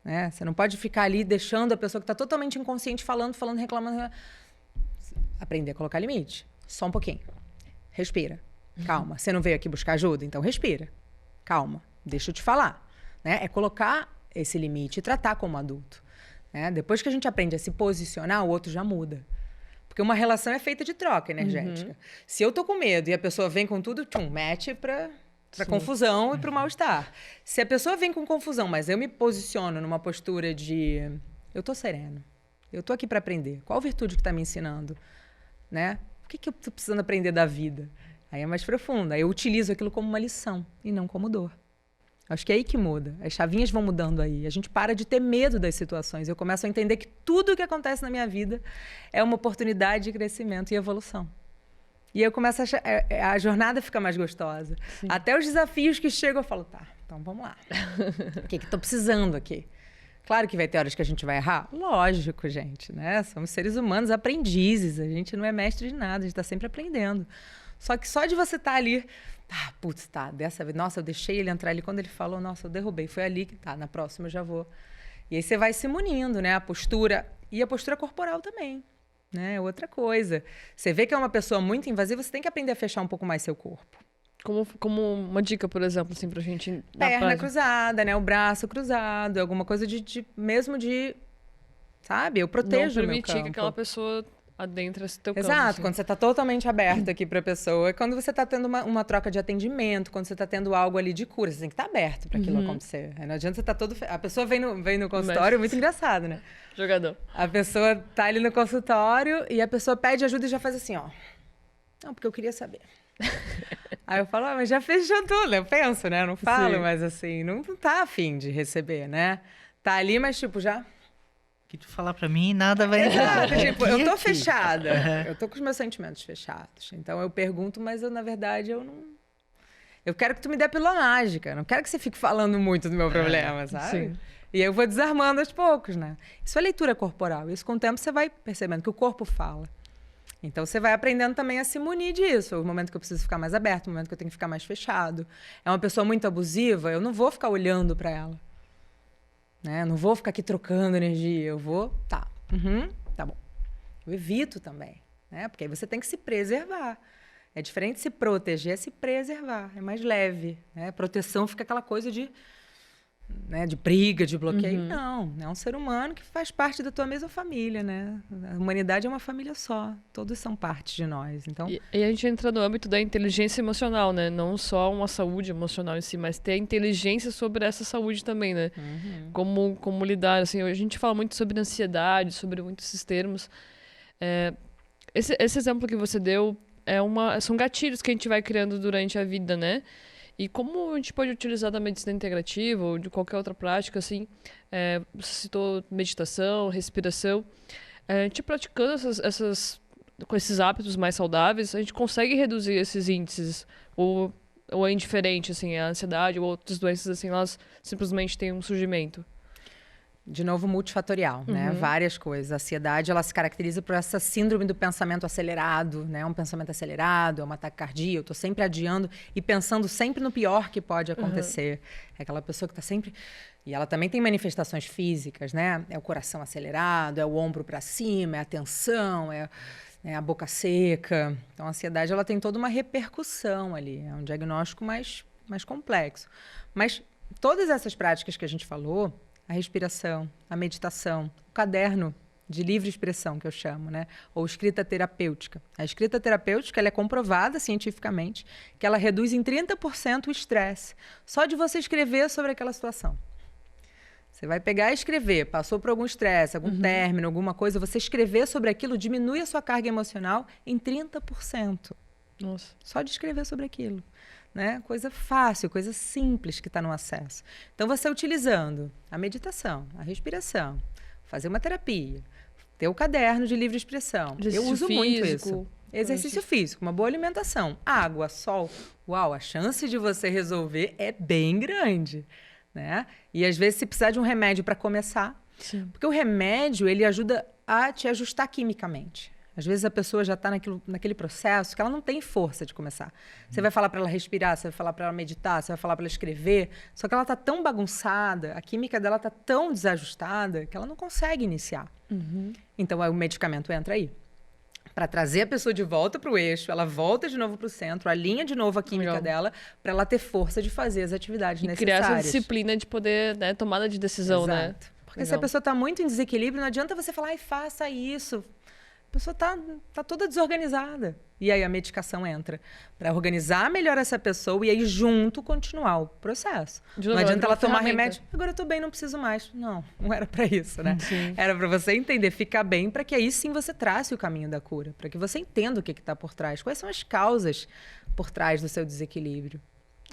Né? Você não pode ficar ali deixando a pessoa que está totalmente inconsciente falando, reclamando... Aprender a colocar limite. Só um pouquinho. Respira. Calma. Você não veio aqui buscar ajuda? Então respira. Calma. Deixa eu te falar. Né? É colocar esse limite e tratar como adulto. Né? Depois que a gente aprende a se posicionar, o outro já muda. Porque uma relação é feita de troca energética. Se eu tô com medo e a pessoa vem com tudo, mete pra Para confusão e para o mal-estar. Se a pessoa vem com confusão, mas eu me posiciono numa postura de eu tô sereno, eu tô aqui para aprender. Qual virtude que está me ensinando? Né? O que eu tô precisando aprender da vida? Aí é mais profunda. Eu utilizo aquilo como uma lição e não como dor. Acho que é aí que muda. As chavinhas vão mudando aí. A gente para de ter medo das situações. Eu começo a entender que tudo o que acontece na minha vida é uma oportunidade de crescimento e evolução. E eu começo a achar, a jornada fica mais gostosa. Sim. Até os desafios que chegam, eu falo, tá, então vamos lá. O que eu tô precisando aqui? Claro que vai ter horas que a gente vai errar. Lógico, gente, né? Somos seres humanos, aprendizes. A gente não é mestre de nada, a gente tá sempre aprendendo. Só que só de você estar ali... putz, tá, dessa vez, nossa, eu deixei ele entrar ali, quando ele falou, nossa, eu derrubei, foi ali que tá, na próxima eu já vou. E aí você vai se munindo, né, a postura, e a postura corporal também, né, outra coisa. Você vê que é uma pessoa muito invasiva, você tem que aprender a fechar um pouco mais seu corpo. Como uma dica, por exemplo, assim, pra gente... Perna cruzada, né, o braço cruzado, alguma coisa mesmo de, sabe, eu protejo o meu campo. Não permitir que aquela pessoa... adentra esse teu campo. Exato, assim. quando você está totalmente aberto aqui para a pessoa, é quando você está tendo uma troca de atendimento, quando você está tendo algo ali de cura, você tem que estar aberto para aquilo acontecer. Aí não adianta você estar todo... A pessoa vem no consultório, é muito engraçado, né? Jogador. A pessoa tá ali no consultório e a pessoa pede ajuda e já faz assim, ó. Não, porque eu queria saber. Aí eu falo, mas já fechou tudo, eu penso, né? Eu não falo, mas assim, não tá afim de receber, né? Tá ali, mas tipo, já... que tu falar pra mim, nada vai entrar. Tipo, eu tô fechada. Eu tô com os meus sentimentos fechados. Então eu pergunto, mas eu, na verdade, eu não... Eu quero que tu me dê a pílula mágica. Eu não quero que você fique falando muito do meu problema, sabe? Sim. E aí eu vou desarmando aos poucos, né? Isso é leitura corporal. Isso, com o tempo, você vai percebendo que o corpo fala. Então você vai aprendendo também a se munir disso. O momento que eu preciso ficar mais aberto, o momento que eu tenho que ficar mais fechado. É uma pessoa muito abusiva, eu não vou ficar olhando pra ela. Né? Não vou ficar aqui trocando energia, eu vou... Tá, tá bom. Eu evito também, né? Porque aí você tem que se preservar. É diferente se proteger, é se preservar. É mais leve, né? Proteção fica aquela coisa de briga, de bloqueio. Não, é um ser humano que faz parte da tua mesma família, né? A humanidade é uma família só. Todos são parte de nós. Então... E a gente entra no âmbito da inteligência emocional, né? Não só uma saúde emocional em si, mas ter a inteligência sobre essa saúde também, né? Como lidar, assim. A gente fala muito sobre ansiedade, sobre muitos esses termos. Esse exemplo que você deu são gatilhos que a gente vai criando durante a vida, né? E como a gente pode utilizar da medicina integrativa ou de qualquer outra prática, assim, você citou meditação, respiração, a gente praticando com esses hábitos mais saudáveis, a gente consegue reduzir esses índices, ou é indiferente, assim, a ansiedade ou outras doenças, assim, elas simplesmente têm um surgimento. De novo, multifatorial, né? Várias coisas. A ansiedade, ela se caracteriza por essa síndrome do pensamento acelerado, né? Um pensamento acelerado, é uma taquicardia, eu tô sempre adiando e pensando sempre no pior que pode acontecer. É aquela pessoa que tá sempre... E ela também tem manifestações físicas, né? É o coração acelerado, é o ombro para cima, é a tensão, é a boca seca. Então, a ansiedade, ela tem toda uma repercussão ali. É um diagnóstico mais complexo. Mas todas essas práticas que a gente falou... A respiração, a meditação, o caderno de livre expressão, que eu chamo, né? Ou escrita terapêutica. A escrita terapêutica, ela é comprovada cientificamente que ela reduz em 30% o estresse. Só de você escrever sobre aquela situação. Você vai pegar e escrever, passou por algum estresse, algum término, alguma coisa, você escrever sobre aquilo diminui a sua carga emocional em 30%. Nossa. Só de escrever sobre aquilo. Né? Coisa fácil, coisa simples que está no acesso. Então, você utilizando a meditação, a respiração, fazer uma terapia, ter o caderno de livre expressão. Eu uso muito isso. Exercício físico, uma boa alimentação, água, sol. Uau, a chance de você resolver é bem grande. Né? E, às vezes, se precisar de um remédio para começar. Sim. Porque o remédio, ele ajuda a te ajustar quimicamente. Às vezes a pessoa já está naquele processo que ela não tem força de começar. Você vai falar para ela respirar, você vai falar para ela meditar, você vai falar para ela escrever, só que ela está tão bagunçada, a química dela está tão desajustada que ela não consegue iniciar. Então o medicamento entra aí. Para trazer a pessoa de volta para o eixo, ela volta de novo para o centro, alinha de novo a química dela, para ela ter força de fazer as atividades necessárias. Criar essa disciplina de poder, né, tomada de decisão, Exato. Né? Porque se a pessoa está muito em desequilíbrio, não adianta você falar, faça isso. A pessoa tá toda desorganizada. E aí a medicação entra para organizar melhor essa pessoa e aí junto continuar o processo. Não adianta ela tomar remédio, agora eu tô bem, não preciso mais. Não era para isso, né? Sim. Era para você entender, ficar bem, para que aí sim você trace o caminho da cura, para que você entenda o que está por trás, quais são as causas por trás do seu desequilíbrio.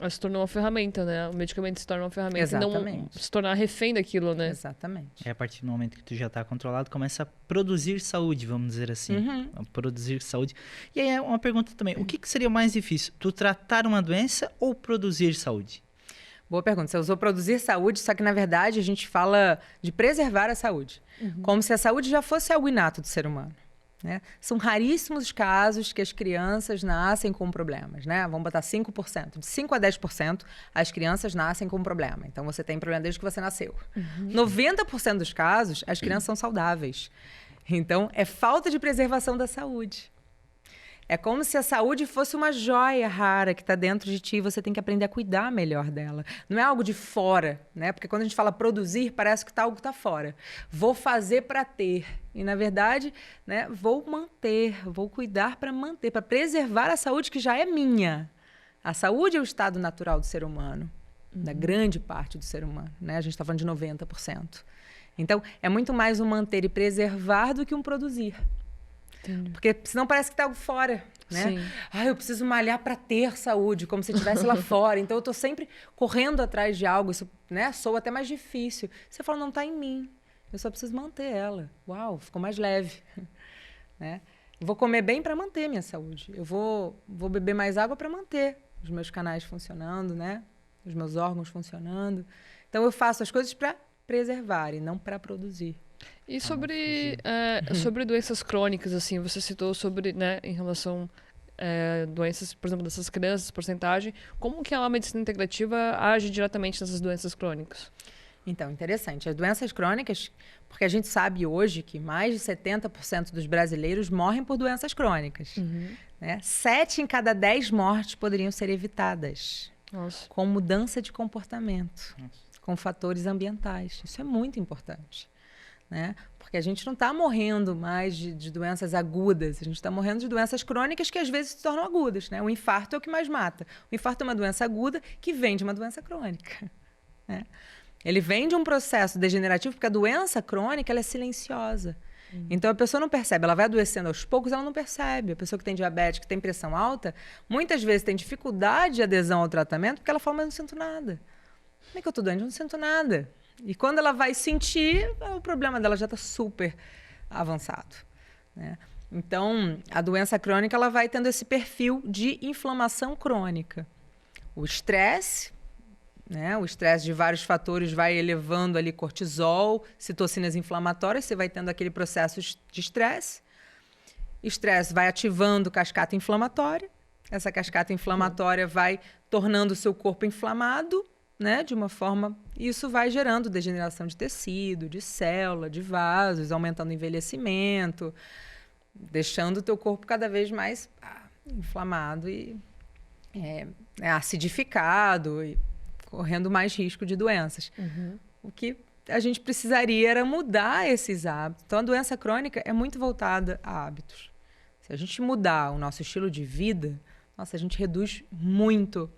Ela se tornou uma ferramenta, né? O medicamento se torna uma ferramenta. Exatamente. E não se tornar refém daquilo, né? Exatamente. A partir do momento que tu já está controlado, começa a produzir saúde, vamos dizer assim. A produzir saúde. E aí é uma pergunta também. O que seria mais difícil? Tu tratar uma doença ou produzir saúde? Boa pergunta. Você usou produzir saúde, só que na verdade a gente fala de preservar a saúde. Como se a saúde já fosse algo inato do ser humano. Né? São raríssimos os casos que as crianças nascem com problemas, né? Vamos botar 5%. De 5% a 10%, as crianças nascem com problema. Então, você tem problema desde que você nasceu. 90% dos casos, as crianças são saudáveis. Então, é falta de preservação da saúde. É como se a saúde fosse uma joia rara que está dentro de ti e você tem que aprender a cuidar melhor dela. Não é algo de fora, né? Porque quando a gente fala produzir, parece que algo está fora. Vou fazer para ter. E, na verdade, né, vou manter, vou cuidar para manter, para preservar a saúde que já é minha. A saúde é o estado natural do ser humano, da grande parte do ser humano. Né? A gente está falando de 90%. Então, é muito mais um manter e preservar do que um produzir. Entendi. Porque senão parece que está algo fora, né? Sim. Eu preciso malhar para ter saúde, como se estivesse lá fora. Então, eu estou sempre correndo atrás de algo. Isso, né, soa até mais difícil. Você fala, não está em mim. Eu só preciso manter ela. Uau, ficou mais leve. Né? Vou comer bem para manter minha saúde. Eu vou beber mais água para manter os meus canais funcionando, né? Os meus órgãos funcionando. Então, eu faço as coisas para preservar e não para produzir. E sobre doenças crônicas, assim, você citou sobre, né, em relação doenças, por exemplo, dessas crianças, porcentagem, como que a medicina integrativa age diretamente nessas doenças crônicas? Então, interessante. As doenças crônicas, porque a gente sabe hoje que mais de 70% dos brasileiros morrem por doenças crônicas. Né? 7 em cada 10 mortes poderiam ser evitadas. Nossa. Com mudança de comportamento, com fatores ambientais. Isso é muito importante. Né? Porque a gente não está morrendo mais de doenças agudas, a gente está morrendo de doenças crônicas que às vezes se tornam agudas. Né? O infarto é o que mais mata. O infarto é uma doença aguda que vem de uma doença crônica. Né? Ele vem de um processo degenerativo, porque a doença crônica ela é silenciosa. Então, a pessoa não percebe, ela vai adoecendo aos poucos, ela não percebe. A pessoa que tem diabetes, que tem pressão alta, muitas vezes tem dificuldade de adesão ao tratamento, porque ela fala, mas não sinto nada. Como é que eu estou doente? Eu não sinto nada. E quando ela vai sentir, o problema dela já está super avançado. Né? Então, a doença crônica ela vai tendo esse perfil de inflamação crônica. O estresse, né? O estresse de vários fatores vai elevando ali cortisol, citocinas inflamatórias, você vai tendo aquele processo de estresse. Estresse vai ativando cascata inflamatória. Essa cascata inflamatória vai tornando o seu corpo inflamado, né? De uma forma... Isso vai gerando degeneração de tecido, de célula, de vasos, aumentando o envelhecimento, deixando o teu corpo cada vez mais inflamado e acidificado e correndo mais risco de doenças. O que a gente precisaria era mudar esses hábitos. Então, a doença crônica é muito voltada a hábitos. Se a gente mudar o nosso estilo de vida, nossa, a gente reduz muito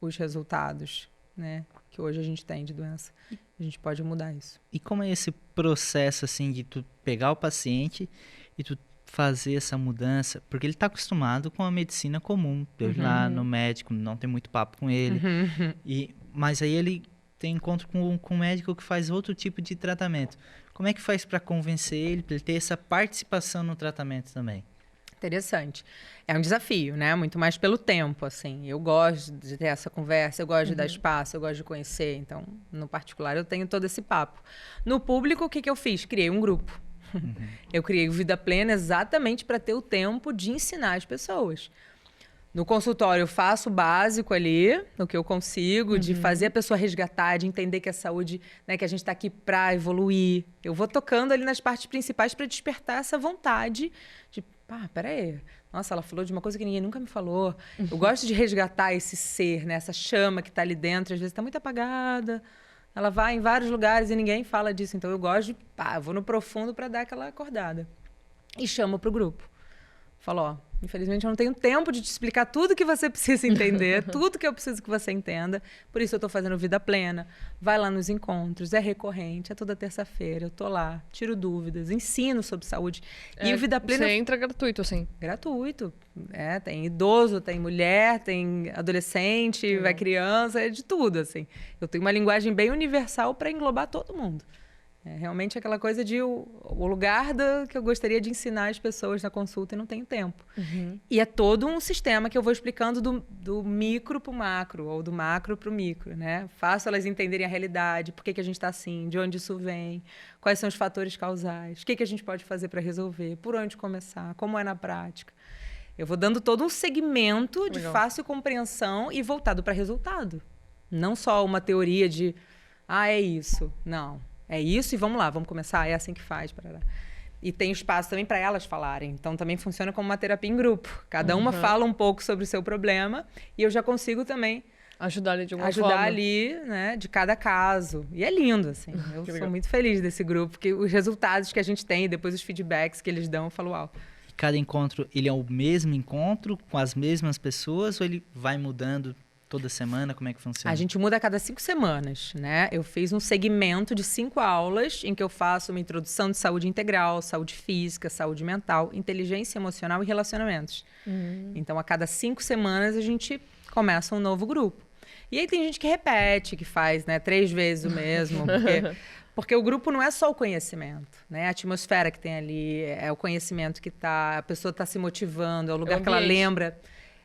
os resultados, né, que hoje a gente tem de doença. A gente pode mudar isso. E como é esse processo, assim, de tu pegar o paciente e tu fazer essa mudança? Porque ele está acostumado com a medicina comum. Eu ir lá no médico, não tem muito papo com ele. Mas aí ele tem encontro com um médico que faz outro tipo de tratamento. Como é que faz para convencer ele, para ele ter essa participação no tratamento também? Interessante. É um desafio, né? Muito mais pelo tempo, assim. Eu gosto de ter essa conversa, eu gosto de dar espaço, eu gosto de conhecer. Então, no particular, eu tenho todo esse papo. No público, o que eu fiz? Criei um grupo. Eu criei o Vida Plena exatamente para ter o tempo de ensinar as pessoas. No consultório, eu faço o básico ali, o que eu consigo, de fazer a pessoa resgatar, de entender que a saúde, né, que a gente está aqui para evoluir. Eu vou tocando ali nas partes principais para despertar essa vontade de, peraí, nossa, ela falou de uma coisa que ninguém nunca me falou. Eu gosto de resgatar esse ser, né, essa chama que está ali dentro, às vezes está muito apagada. Ela vai em vários lugares e ninguém fala disso. Então, eu gosto de, eu vou no profundo para dar aquela acordada. E chamo para o grupo. Falo, Infelizmente, eu não tenho tempo de te explicar tudo que você precisa entender, tudo que eu preciso que você entenda. Por isso, eu estou fazendo Vida Plena. Vai lá nos encontros, é recorrente, é toda terça-feira. Eu estou lá, tiro dúvidas, ensino sobre saúde. E o Vida Plena... Você entra gratuito, assim? Gratuito. Tem idoso, tem mulher, tem adolescente, vai criança, é de tudo, assim. Eu tenho uma linguagem bem universal para englobar todo mundo. É realmente aquela coisa de o lugar que eu gostaria de ensinar as pessoas na consulta e não tenho tempo. E é todo um sistema que eu vou explicando do micro para o macro, ou do macro para o micro, né? Faço elas entenderem a realidade, por que a gente está assim, de onde isso vem, quais são os fatores causais, o que a gente pode fazer para resolver, por onde começar, como é na prática. Eu vou dando todo um segmento de fácil compreensão e voltado para resultado. Não só uma teoria de, é isso. Não. É isso e vamos lá, vamos começar, é assim que faz. Parará. E tem espaço também para elas falarem. Então, também funciona como uma terapia em grupo. Cada uma fala um pouco sobre o seu problema e eu já consigo também ajudar ali de alguma forma. forma. Ali, né, de cada caso. E é lindo, assim. Eu sou muito feliz desse grupo, porque os resultados que a gente tem e depois os feedbacks que eles dão, eu falo, uau. Cada encontro, ele é o mesmo encontro com as mesmas pessoas ou ele vai mudando toda semana? Como é que funciona? A gente muda a cada 5 semanas, né? Eu fiz um segmento de 5 aulas em que eu faço uma introdução de saúde integral, saúde física, saúde mental, inteligência emocional e relacionamentos. Então, a cada 5 semanas, a gente começa um novo grupo. E aí tem gente que repete, que faz, né, 3 vezes o mesmo, porque o grupo não é só o conhecimento, né? A atmosfera que tem ali, é o conhecimento que a pessoa está se motivando, é o lugar que ela lembra.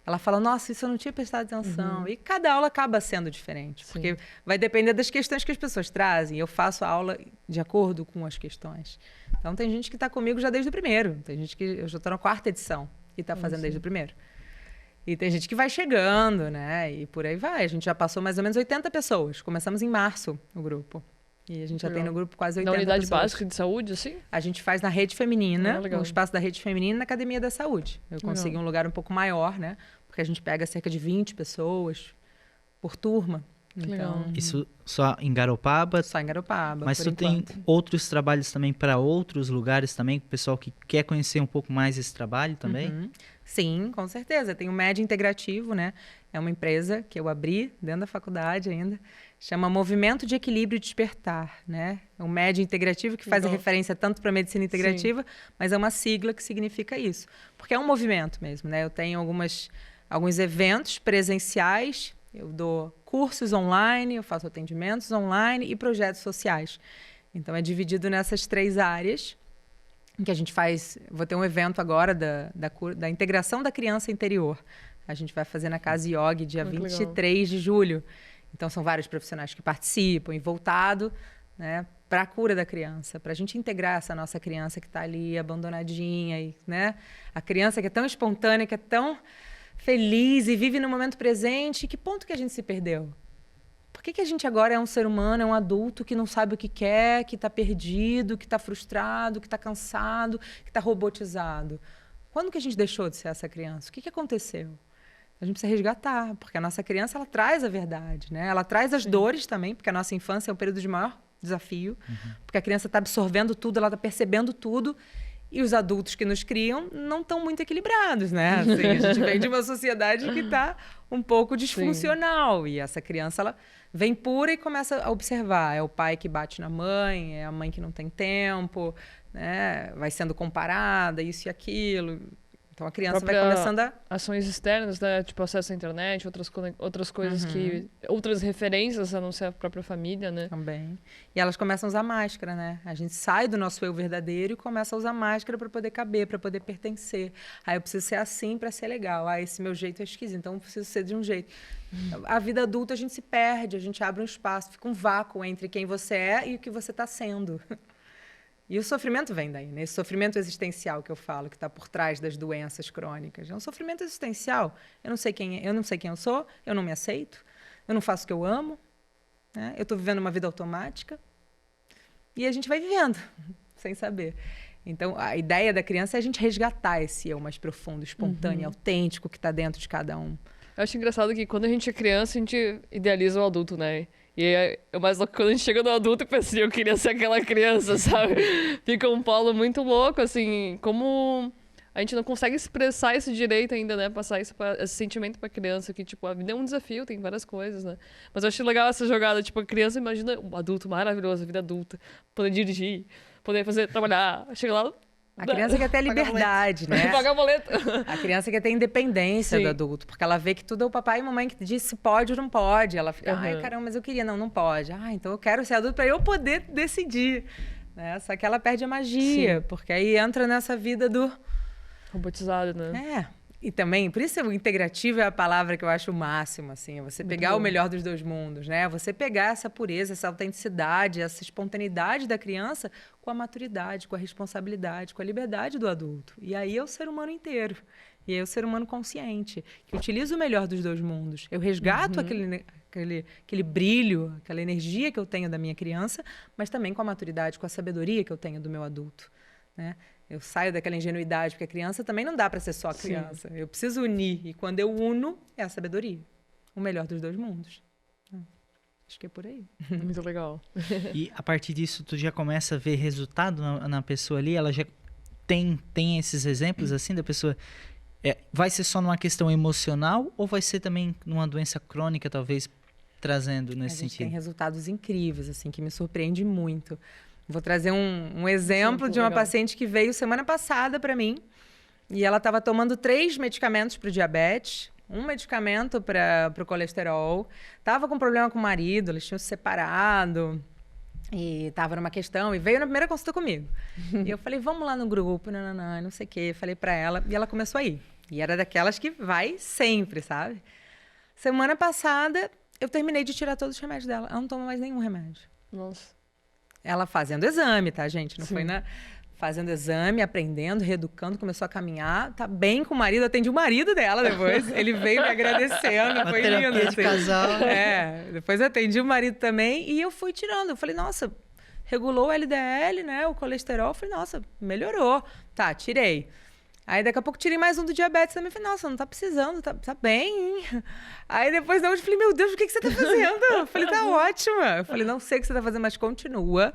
Ela fala, nossa, isso eu não tinha prestado atenção. E cada aula acaba sendo diferente, porque vai depender das questões que as pessoas trazem. Eu faço a aula de acordo com as questões. Então, tem gente que está comigo já desde o primeiro. Tem gente que eu já estou na 4ª edição e está fazendo desde o primeiro. E tem gente que vai chegando, né? E por aí vai. A gente já passou mais ou menos 80 pessoas. Começamos em março o grupo. E a gente já tem no grupo quase 80 pessoas. Na unidade básica de saúde, assim? A gente faz na rede feminina, no espaço da rede feminina, na Academia da Saúde. Eu consegui um lugar um pouco maior, né? Porque a gente pega cerca de 20 pessoas por turma. Então, isso só em Garopaba? Só em Garopaba. Mas tu tem outros trabalhos também para outros lugares também? O pessoal que quer conhecer um pouco mais esse trabalho também? Sim, com certeza. Tem o MED Integrativo, né? É uma empresa que eu abri dentro da faculdade ainda. Chama Movimento de Equilíbrio e Despertar, né? É um MED integrativo que faz a referência tanto para a medicina integrativa, mas é uma sigla que significa isso. Porque é um movimento mesmo, né? Eu tenho alguns eventos presenciais, eu dou cursos online, eu faço atendimentos online e projetos sociais. Então, é dividido nessas 3 áreas em que a gente faz... Vou ter um evento agora da integração da criança interior. A gente vai fazer na Casa Yogi, dia 23 de julho. Então, são vários profissionais que participam e voltado, né, para a cura da criança, para a gente integrar essa nossa criança que está ali abandonadinha, e, né, a criança que é tão espontânea, que é tão feliz e vive no momento presente. Que ponto que a gente se perdeu? Por que a gente agora é um ser humano, é um adulto que não sabe o que quer, que está perdido, que está frustrado, que está cansado, que está robotizado? Quando que a gente deixou de ser essa criança? O que aconteceu? A gente precisa resgatar, porque a nossa criança, ela traz a verdade, né? Ela traz as dores também, porque a nossa infância é o período de maior desafio, porque a criança está absorvendo tudo, ela está percebendo tudo, e os adultos que nos criam não estão muito equilibrados, né? Assim, a gente vem de uma sociedade que está um pouco disfuncional, e essa criança, ela vem pura e começa a observar. É o pai que bate na mãe, é a mãe que não tem tempo, né? Vai sendo comparada, isso e aquilo. Então, a criança vai começando a... Ações externas, né? Tipo, acesso à internet, outras coisas outras referências a não ser a própria família, né? Também. E elas começam a usar máscara, né? A gente sai do nosso eu verdadeiro e começa a usar máscara para poder caber, para poder pertencer. Eu preciso ser assim para ser legal. Esse meu jeito é esquisito, então eu preciso ser de um jeito. A vida adulta, a gente se perde, a gente abre um espaço, fica um vácuo entre quem você é e o que você está sendo. E o sofrimento vem daí, né? Esse sofrimento existencial que eu falo, que está por trás das doenças crônicas. É um sofrimento existencial. Eu não sei quem eu sou, eu não me aceito, eu não faço o que eu amo, né? Eu estou vivendo uma vida automática. E a gente vai vivendo, sem saber. Então, a ideia da criança é a gente resgatar esse eu mais profundo, espontâneo, autêntico que está dentro de cada um. Eu acho engraçado que quando a gente é criança, a gente idealiza o adulto, né? E é mais louco quando a gente chega no adulto e pensa assim, eu queria ser aquela criança, sabe? Fica um polo muito louco, assim, como a gente não consegue expressar esse direito ainda, né? Passar esse sentimento pra criança, que, tipo, a vida é um desafio, tem várias coisas, né? Mas eu acho legal essa jogada, tipo, a criança imagina um adulto maravilhoso, a vida adulta, poder dirigir, poder trabalhar, chega lá... A criança quer ter liberdade, né? Pagar boleto. A criança quer ter independência do adulto, porque ela vê que tudo é o papai e mamãe que diz se pode ou não pode. Ela fica, ai, caramba, mas eu queria. Não pode. Ah, então eu quero ser adulto para eu poder decidir. Né? Só que ela perde a magia, porque aí entra nessa vida do... Robotizado, né? E também, por isso o integrativo é a palavra que eu acho o máximo, assim. É você pegar o melhor dos dois mundos, né? Você pegar essa pureza, essa autenticidade, essa espontaneidade da criança com a maturidade, com a responsabilidade, com a liberdade do adulto. E aí é o ser humano inteiro. E aí é o ser humano consciente, que utiliza o melhor dos dois mundos. Eu resgato aquele brilho, aquela energia que eu tenho da minha criança, mas também com a maturidade, com a sabedoria que eu tenho do meu adulto, né? Eu saio daquela ingenuidade, porque a criança também não dá para ser só criança. Eu preciso unir. E quando eu uno, é a sabedoria. O melhor dos dois mundos. Acho que é por aí. Muito legal. E a partir disso, tu já começa a ver resultado na pessoa ali? Ela já tem esses exemplos, assim, da pessoa... vai ser só numa questão emocional ou vai ser também numa doença crônica, talvez, trazendo nesse sentido? Tem resultados incríveis, assim, que me surpreende muito. Vou trazer um exemplo de uma paciente que veio semana passada para mim. E ela estava tomando 3 medicamentos para o diabetes, um medicamento para o colesterol. Estava com problema com o marido, eles tinham se separado. E estava numa questão. E veio na primeira consulta comigo. E eu falei, vamos lá no grupo, não sei o quê. Falei para ela. E ela começou a ir. E era daquelas que vai sempre, sabe? Semana passada, eu terminei de tirar todos os remédios dela. Ela não toma mais nenhum remédio. Nossa. Ela fazendo exame, tá, gente? Não foi, né? Fazendo exame, aprendendo, reeducando, começou a caminhar. Tá bem com o marido. Atendi o marido dela depois. Ele veio me agradecendo. Uma foi terapia lindo. de casal. Depois atendi o marido também. E eu fui tirando. Eu falei, nossa, regulou o LDL, né? O colesterol. Eu falei, nossa, melhorou. Tá, tirei. Aí daqui a pouco tirei mais um do diabetes também. Falei, nossa, não tá precisando, tá bem. Aí depois da última, falei, meu Deus, o que você tá fazendo? Eu falei, tá ótima. Eu falei, não sei o que você tá fazendo, mas continua.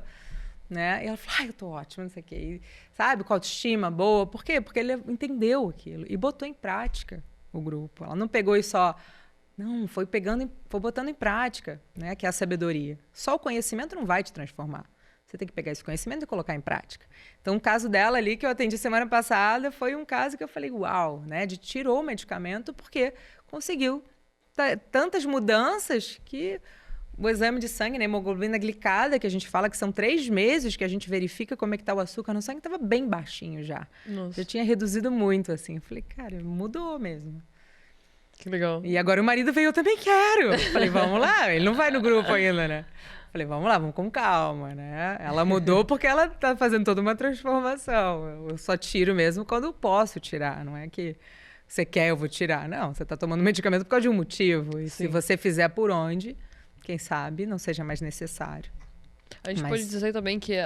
Né? E ela falou, eu tô ótima, não sei o quê. E, sabe, com a autoestima boa. Por quê? Porque ele entendeu aquilo e botou em prática o grupo. Ela não pegou e só... Não, foi botando em prática, né? Que é a sabedoria. Só o conhecimento não vai te transformar. Você tem que pegar esse conhecimento e colocar em prática. Então, o caso dela ali, que eu atendi semana passada, foi um caso que eu falei, uau, né? De tirou o medicamento porque conseguiu tantas mudanças que o exame de sangue, né, hemoglobina glicada, que a gente fala que são 3 meses que a gente verifica como é que está o açúcar no sangue, estava bem baixinho já. Nossa. Já tinha reduzido muito, assim. Eu falei, cara, mudou mesmo. Que legal. E agora o marido veio, eu também quero. Falei, vamos lá. Ele não vai no grupo ainda, né? Falei, vamos lá, vamos com calma, né? Ela mudou porque ela tá fazendo toda uma transformação. Eu só tiro mesmo quando eu posso tirar. Não é que você quer, eu vou tirar. Não, você tá tomando medicamento por causa de um motivo. E se você fizer por onde, quem sabe, não seja mais necessário. A gente pode dizer também que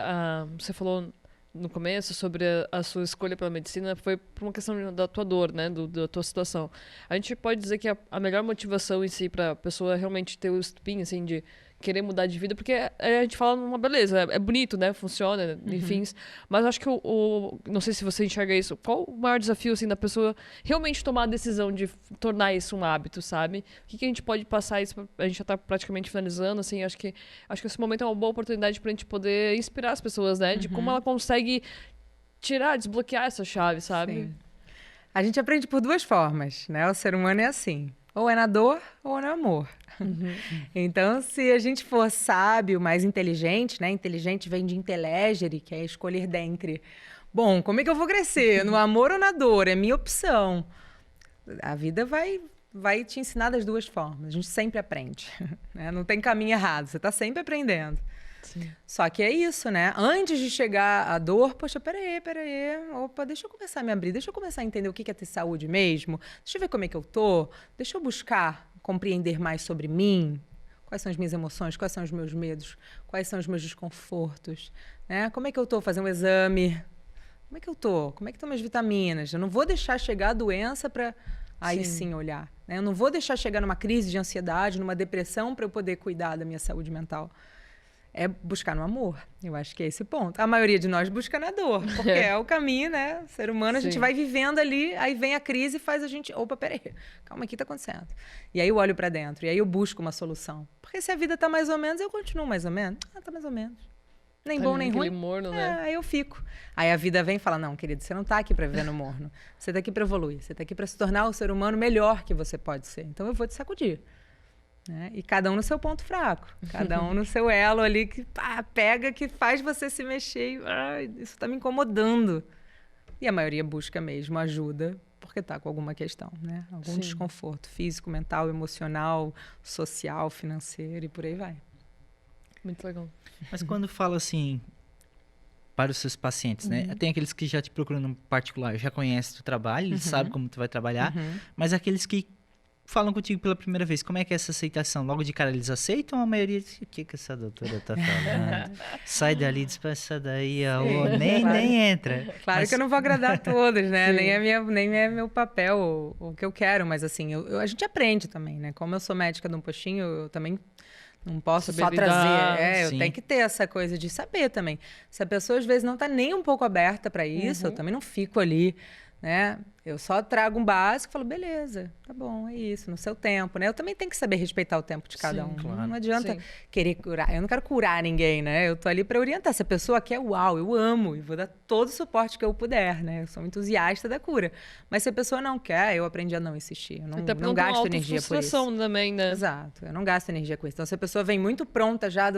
você falou no começo sobre a sua escolha pela medicina foi por uma questão da tua dor, né? Da tua situação. A gente pode dizer que a melhor motivação em si para a pessoa realmente ter o estupim, assim, de querer mudar de vida, porque a gente fala uma beleza, é bonito, né? Funciona, enfim. Mas eu acho que não sei se você enxerga isso, qual o maior desafio, assim, da pessoa realmente tomar a decisão de tornar isso um hábito, sabe? O que a gente pode passar isso? A gente já tá praticamente finalizando, assim, acho que esse momento é uma boa oportunidade pra gente poder inspirar as pessoas, né? De como ela consegue desbloquear essa chave, sabe? Sim. A gente aprende por 2 formas, né? O ser humano é assim. Ou é na dor, ou é no amor. Então, se a gente for sábio, mais inteligente, né? Inteligente vem de intelegere, que é escolher dentre. Bom, como é que eu vou crescer? No amor ou na dor? É minha opção. A vida vai te ensinar das 2 formas. A gente sempre aprende. Né? Não tem caminho errado. Você está sempre aprendendo. Sim. Só que é isso, né? Antes de chegar à dor, poxa, peraí. Opa, deixa eu começar a me abrir. Deixa eu começar a entender o que é ter saúde mesmo. Deixa eu ver como é que eu tô. Deixa eu buscar compreender mais sobre mim. Quais são as minhas emoções? Quais são os meus medos? Quais são os meus desconfortos? Né? Como é que eu tô? Fazer um exame. Como é que eu tô? Como é que estão minhas vitaminas? Eu não vou deixar chegar a doença para aí sim olhar. Né? Eu não vou deixar chegar numa crise de ansiedade, numa depressão para eu poder cuidar da minha saúde mental. é buscar no amor. Eu acho que é esse ponto. A maioria de nós busca na dor, porque é o caminho, né? O ser humano, a gente vai vivendo ali, aí vem a crise e faz a gente... Opa, peraí, calma, o que tá acontecendo? E aí eu olho pra dentro, e aí eu busco uma solução. Porque se a vida tá mais ou menos, eu continuo mais ou menos. Tá mais ou menos. Nem bom, nem ruim. Morno, né? Aí eu fico. Aí a vida vem e fala, não, querido, você não tá aqui pra viver no morno. Você tá aqui pra evoluir. Você tá aqui pra se tornar o ser humano melhor que você pode ser. Então eu vou te sacudir. Né? E cada um no seu ponto fraco, cada um no seu elo ali que pega, que faz você se mexer e isso tá me incomodando. E a maioria busca mesmo ajuda porque tá com alguma questão, né? Algum desconforto físico, mental, emocional, social, financeiro e por aí vai. Muito legal. Mas quando fala assim para os seus pacientes, né? Tem aqueles que já te procuram no particular, já conhecem o trabalho, eles sabem como tu vai trabalhar, mas aqueles que falam contigo pela primeira vez, como é que é essa aceitação? Logo de cara eles aceitam, a maioria diz, o que essa doutora tá falando? Sai dali, diz, essa daí, nem entra. Claro, mas... que eu não vou agradar a todos, né? Nem é meu papel o que eu quero, mas assim, a gente aprende também, né? Como eu sou médica de um postinho, eu também não posso só trazer. Eu tenho que ter essa coisa de saber também. Se a pessoa às vezes não tá nem um pouco aberta para isso, eu também não fico ali, né? Eu só trago um básico e falo, beleza, tá bom, é isso, no seu tempo, né? Eu também tenho que saber respeitar o tempo de cada um. Claro. Não adianta querer curar. Eu não quero curar ninguém, né? Eu tô ali para orientar. Se a pessoa quer, uau, eu amo e vou dar todo o suporte que eu puder, né? Eu sou um entusiasta da cura. Mas se a pessoa não quer, eu aprendi a não insistir. Eu não gasto energia por isso. Também, né? Exato, eu não gasto energia com isso. Então, se a pessoa vem muito pronta já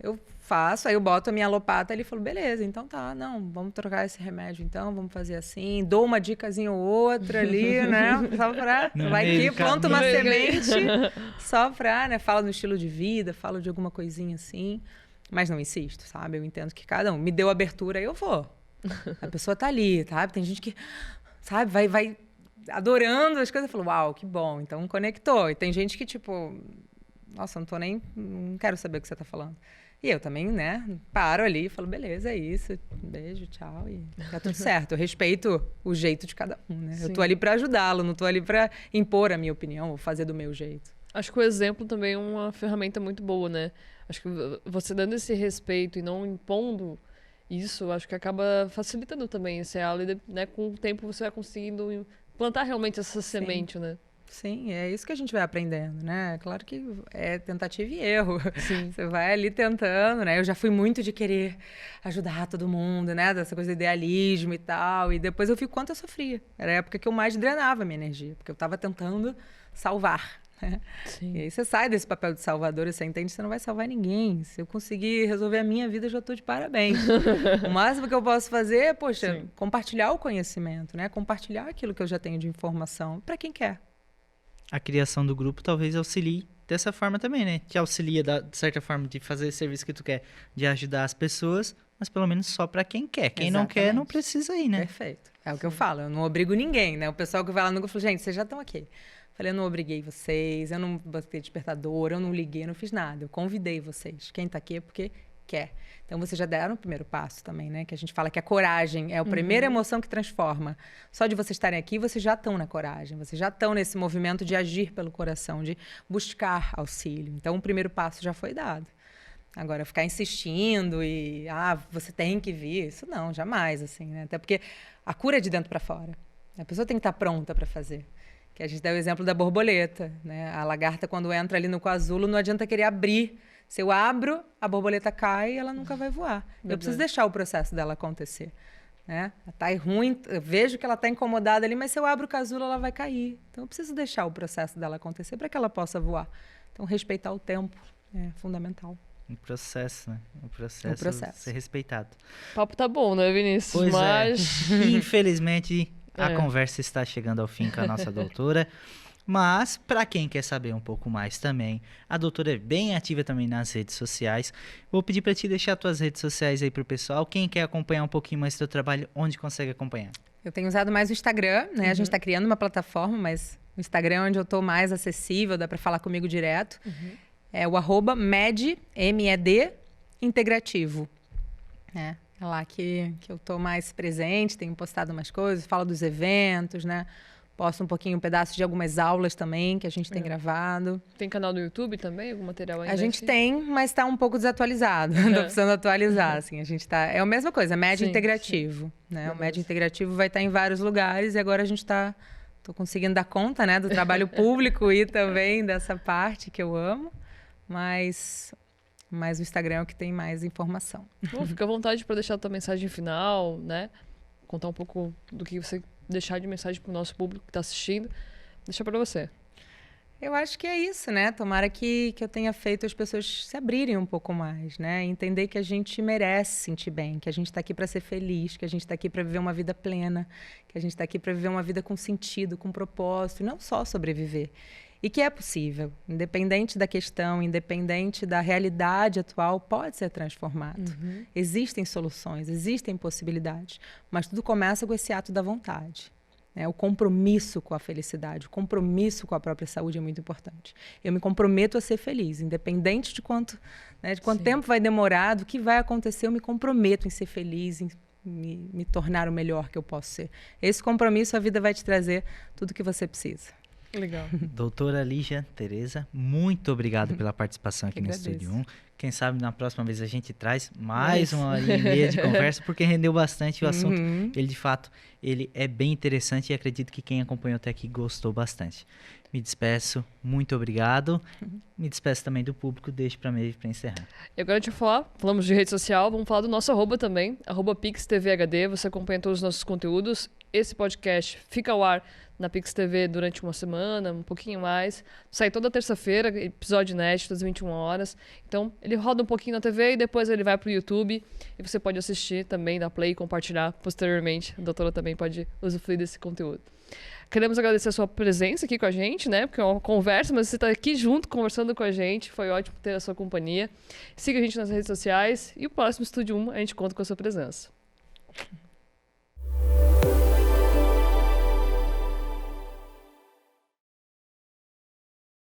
eu faço, aí eu boto a minha alopata ali e falo, beleza, então tá, não, vamos trocar esse remédio então, vamos fazer assim, dou uma dicasinha ou outra ali, né, só pra, vai aqui, planta uma semente, só pra, né, falo no estilo de vida, falo de alguma coisinha assim, mas não insisto, sabe, eu entendo que cada um me deu abertura, aí eu vou, a pessoa tá ali, sabe, tem gente que, sabe, vai adorando as coisas, eu falo, uau, que bom, então conectou, e tem gente que tipo, nossa, não quero saber o que você tá falando. E eu também, né, paro ali e falo, beleza, é isso, beijo, tchau, e tá tudo certo. Eu respeito o jeito de cada um, né? Sim. Eu tô ali para ajudá-lo, não tô ali para impor a minha opinião ou fazer do meu jeito. Acho que o exemplo também é uma ferramenta muito boa, né? Acho que você dando esse respeito e não impondo isso, acho que acaba facilitando também esse elo, e, né, com o tempo você vai conseguindo plantar realmente essa semente, né? Sim, é isso que a gente vai aprendendo, né? Claro que é tentativa e erro. Sim. Você vai ali tentando, né? Eu já fui muito de querer ajudar todo mundo, né? Dessa coisa de idealismo e tal. E depois eu vi quanto eu sofria. Era a época que eu mais drenava a minha energia, porque eu estava tentando salvar. Né? Sim. E aí você sai desse papel de salvador e você entende que você não vai salvar ninguém. Se eu conseguir resolver a minha vida, eu já estou de parabéns. O máximo que eu posso fazer é, poxa, compartilhar o conhecimento, né? Compartilhar aquilo que eu já tenho de informação para quem quer. A criação do grupo talvez auxilie dessa forma também, né? Te auxilia, de certa forma, de fazer esse serviço que tu quer, de ajudar as pessoas, mas pelo menos só para quem quer. Quem não quer, não precisa ir, né? Perfeito. É o que eu falo, eu não obrigo ninguém, né? O pessoal que vai lá no grupo fala, gente, vocês já estão aqui. Falei, eu não obriguei vocês, eu não botei despertador, eu não liguei, eu não fiz nada. Eu convidei vocês. Quem tá aqui é porque quer. Então, vocês já deram o primeiro passo também, né? Que a gente fala que a coragem é a primeira emoção que transforma. Só de vocês estarem aqui, vocês já estão na coragem. Vocês já estão nesse movimento de agir pelo coração, de buscar auxílio. Então, o primeiro passo já foi dado. Agora, ficar insistindo e... você tem que vir. Isso não, jamais, assim, né? Até porque a cura é de dentro para fora. A pessoa tem que estar pronta para fazer. Que a gente dá o exemplo da borboleta, né? A lagarta, quando entra ali no casulo, não adianta querer abrir. Se eu abro, a borboleta cai e ela nunca vai voar. Eu preciso deixar o processo dela acontecer. Né? Tá ruim, eu vejo que ela está incomodada ali, mas se eu abro o casulo, ela vai cair. Então, eu preciso deixar o processo dela acontecer para que ela possa voar. Então, respeitar o tempo é fundamental. Um processo, né? Um processo ser respeitado. O papo tá bom, né, Vinícius? Pois mas... Infelizmente, a conversa está chegando ao fim com a nossa doutora. Mas, para quem quer saber um pouco mais também, a doutora é bem ativa também nas redes sociais. Vou pedir para te deixar tuas redes sociais aí pro pessoal. Quem quer acompanhar um pouquinho mais do teu trabalho, onde consegue acompanhar? Eu tenho usado mais o Instagram, né? A gente está criando uma plataforma, mas o Instagram é onde eu estou mais acessível, dá para falar comigo direto. É o @med, MED, integrativo. É lá que eu estou mais presente, tenho postado umas coisas, falo dos eventos, né? Posto um pouquinho, um pedaço de algumas aulas também que a gente tem gravado. Tem canal no YouTube também? Algum material ainda? A gente tem, mas está um pouco desatualizado. Tô precisando atualizar, assim. A gente tá... É a mesma coisa, médio integrativo. Né? O médio integrativo vai estar em vários lugares e agora a gente tô conseguindo dar conta, né, do trabalho público e também dessa parte que eu amo. Mas o Instagram é o que tem mais informação. Fica à vontade para deixar a tua mensagem final, né? Contar um pouco do que você deixar de mensagem para o nosso público que está assistindo. Deixa para você. Eu acho que é isso, né? Tomara que eu tenha feito as pessoas se abrirem um pouco mais, né? Entender que a gente merece se sentir bem, que a gente está aqui para ser feliz, que a gente está aqui para viver uma vida plena, que a gente está aqui para viver uma vida com sentido, com propósito, e não só sobreviver. E que é possível, independente da questão, independente da realidade atual, pode ser transformado. Existem soluções, existem possibilidades, mas tudo começa com esse ato da vontade. O compromisso com a felicidade, o compromisso com a própria saúde é muito importante. Eu me comprometo a ser feliz, independente de quanto tempo vai demorar, do que vai acontecer, eu me comprometo em ser feliz, em me tornar o melhor que eu posso ser. Esse compromisso, a vida vai te trazer tudo que você precisa. Legal. Doutora Lígia Tereza, muito obrigado pela participação aqui no Estúdio 1. Quem sabe na próxima vez a gente traz mais 1h30 de conversa, porque rendeu bastante o assunto. Ele, de fato, ele é bem interessante e acredito que quem acompanhou até aqui gostou bastante. Me despeço, muito obrigado. Me despeço também do público, deixo para mim para encerrar. E agora a gente vai falamos de rede social, vamos falar do nosso @ também, @PixTVHD, você acompanha todos os nossos conteúdos. Esse podcast fica ao ar na Pix TV durante uma semana, um pouquinho mais. Sai toda terça-feira, episódio inédito, às 21 horas. Então, ele roda um pouquinho na TV e depois ele vai para o YouTube. E você pode assistir também, dar play e compartilhar posteriormente. A doutora também pode usufruir desse conteúdo. Queremos agradecer a sua presença aqui com a gente, né? Porque é uma conversa, mas você está aqui junto, conversando com a gente. Foi ótimo ter a sua companhia. Siga a gente nas redes sociais. E o próximo Estúdio 1, a gente conta com a sua presença.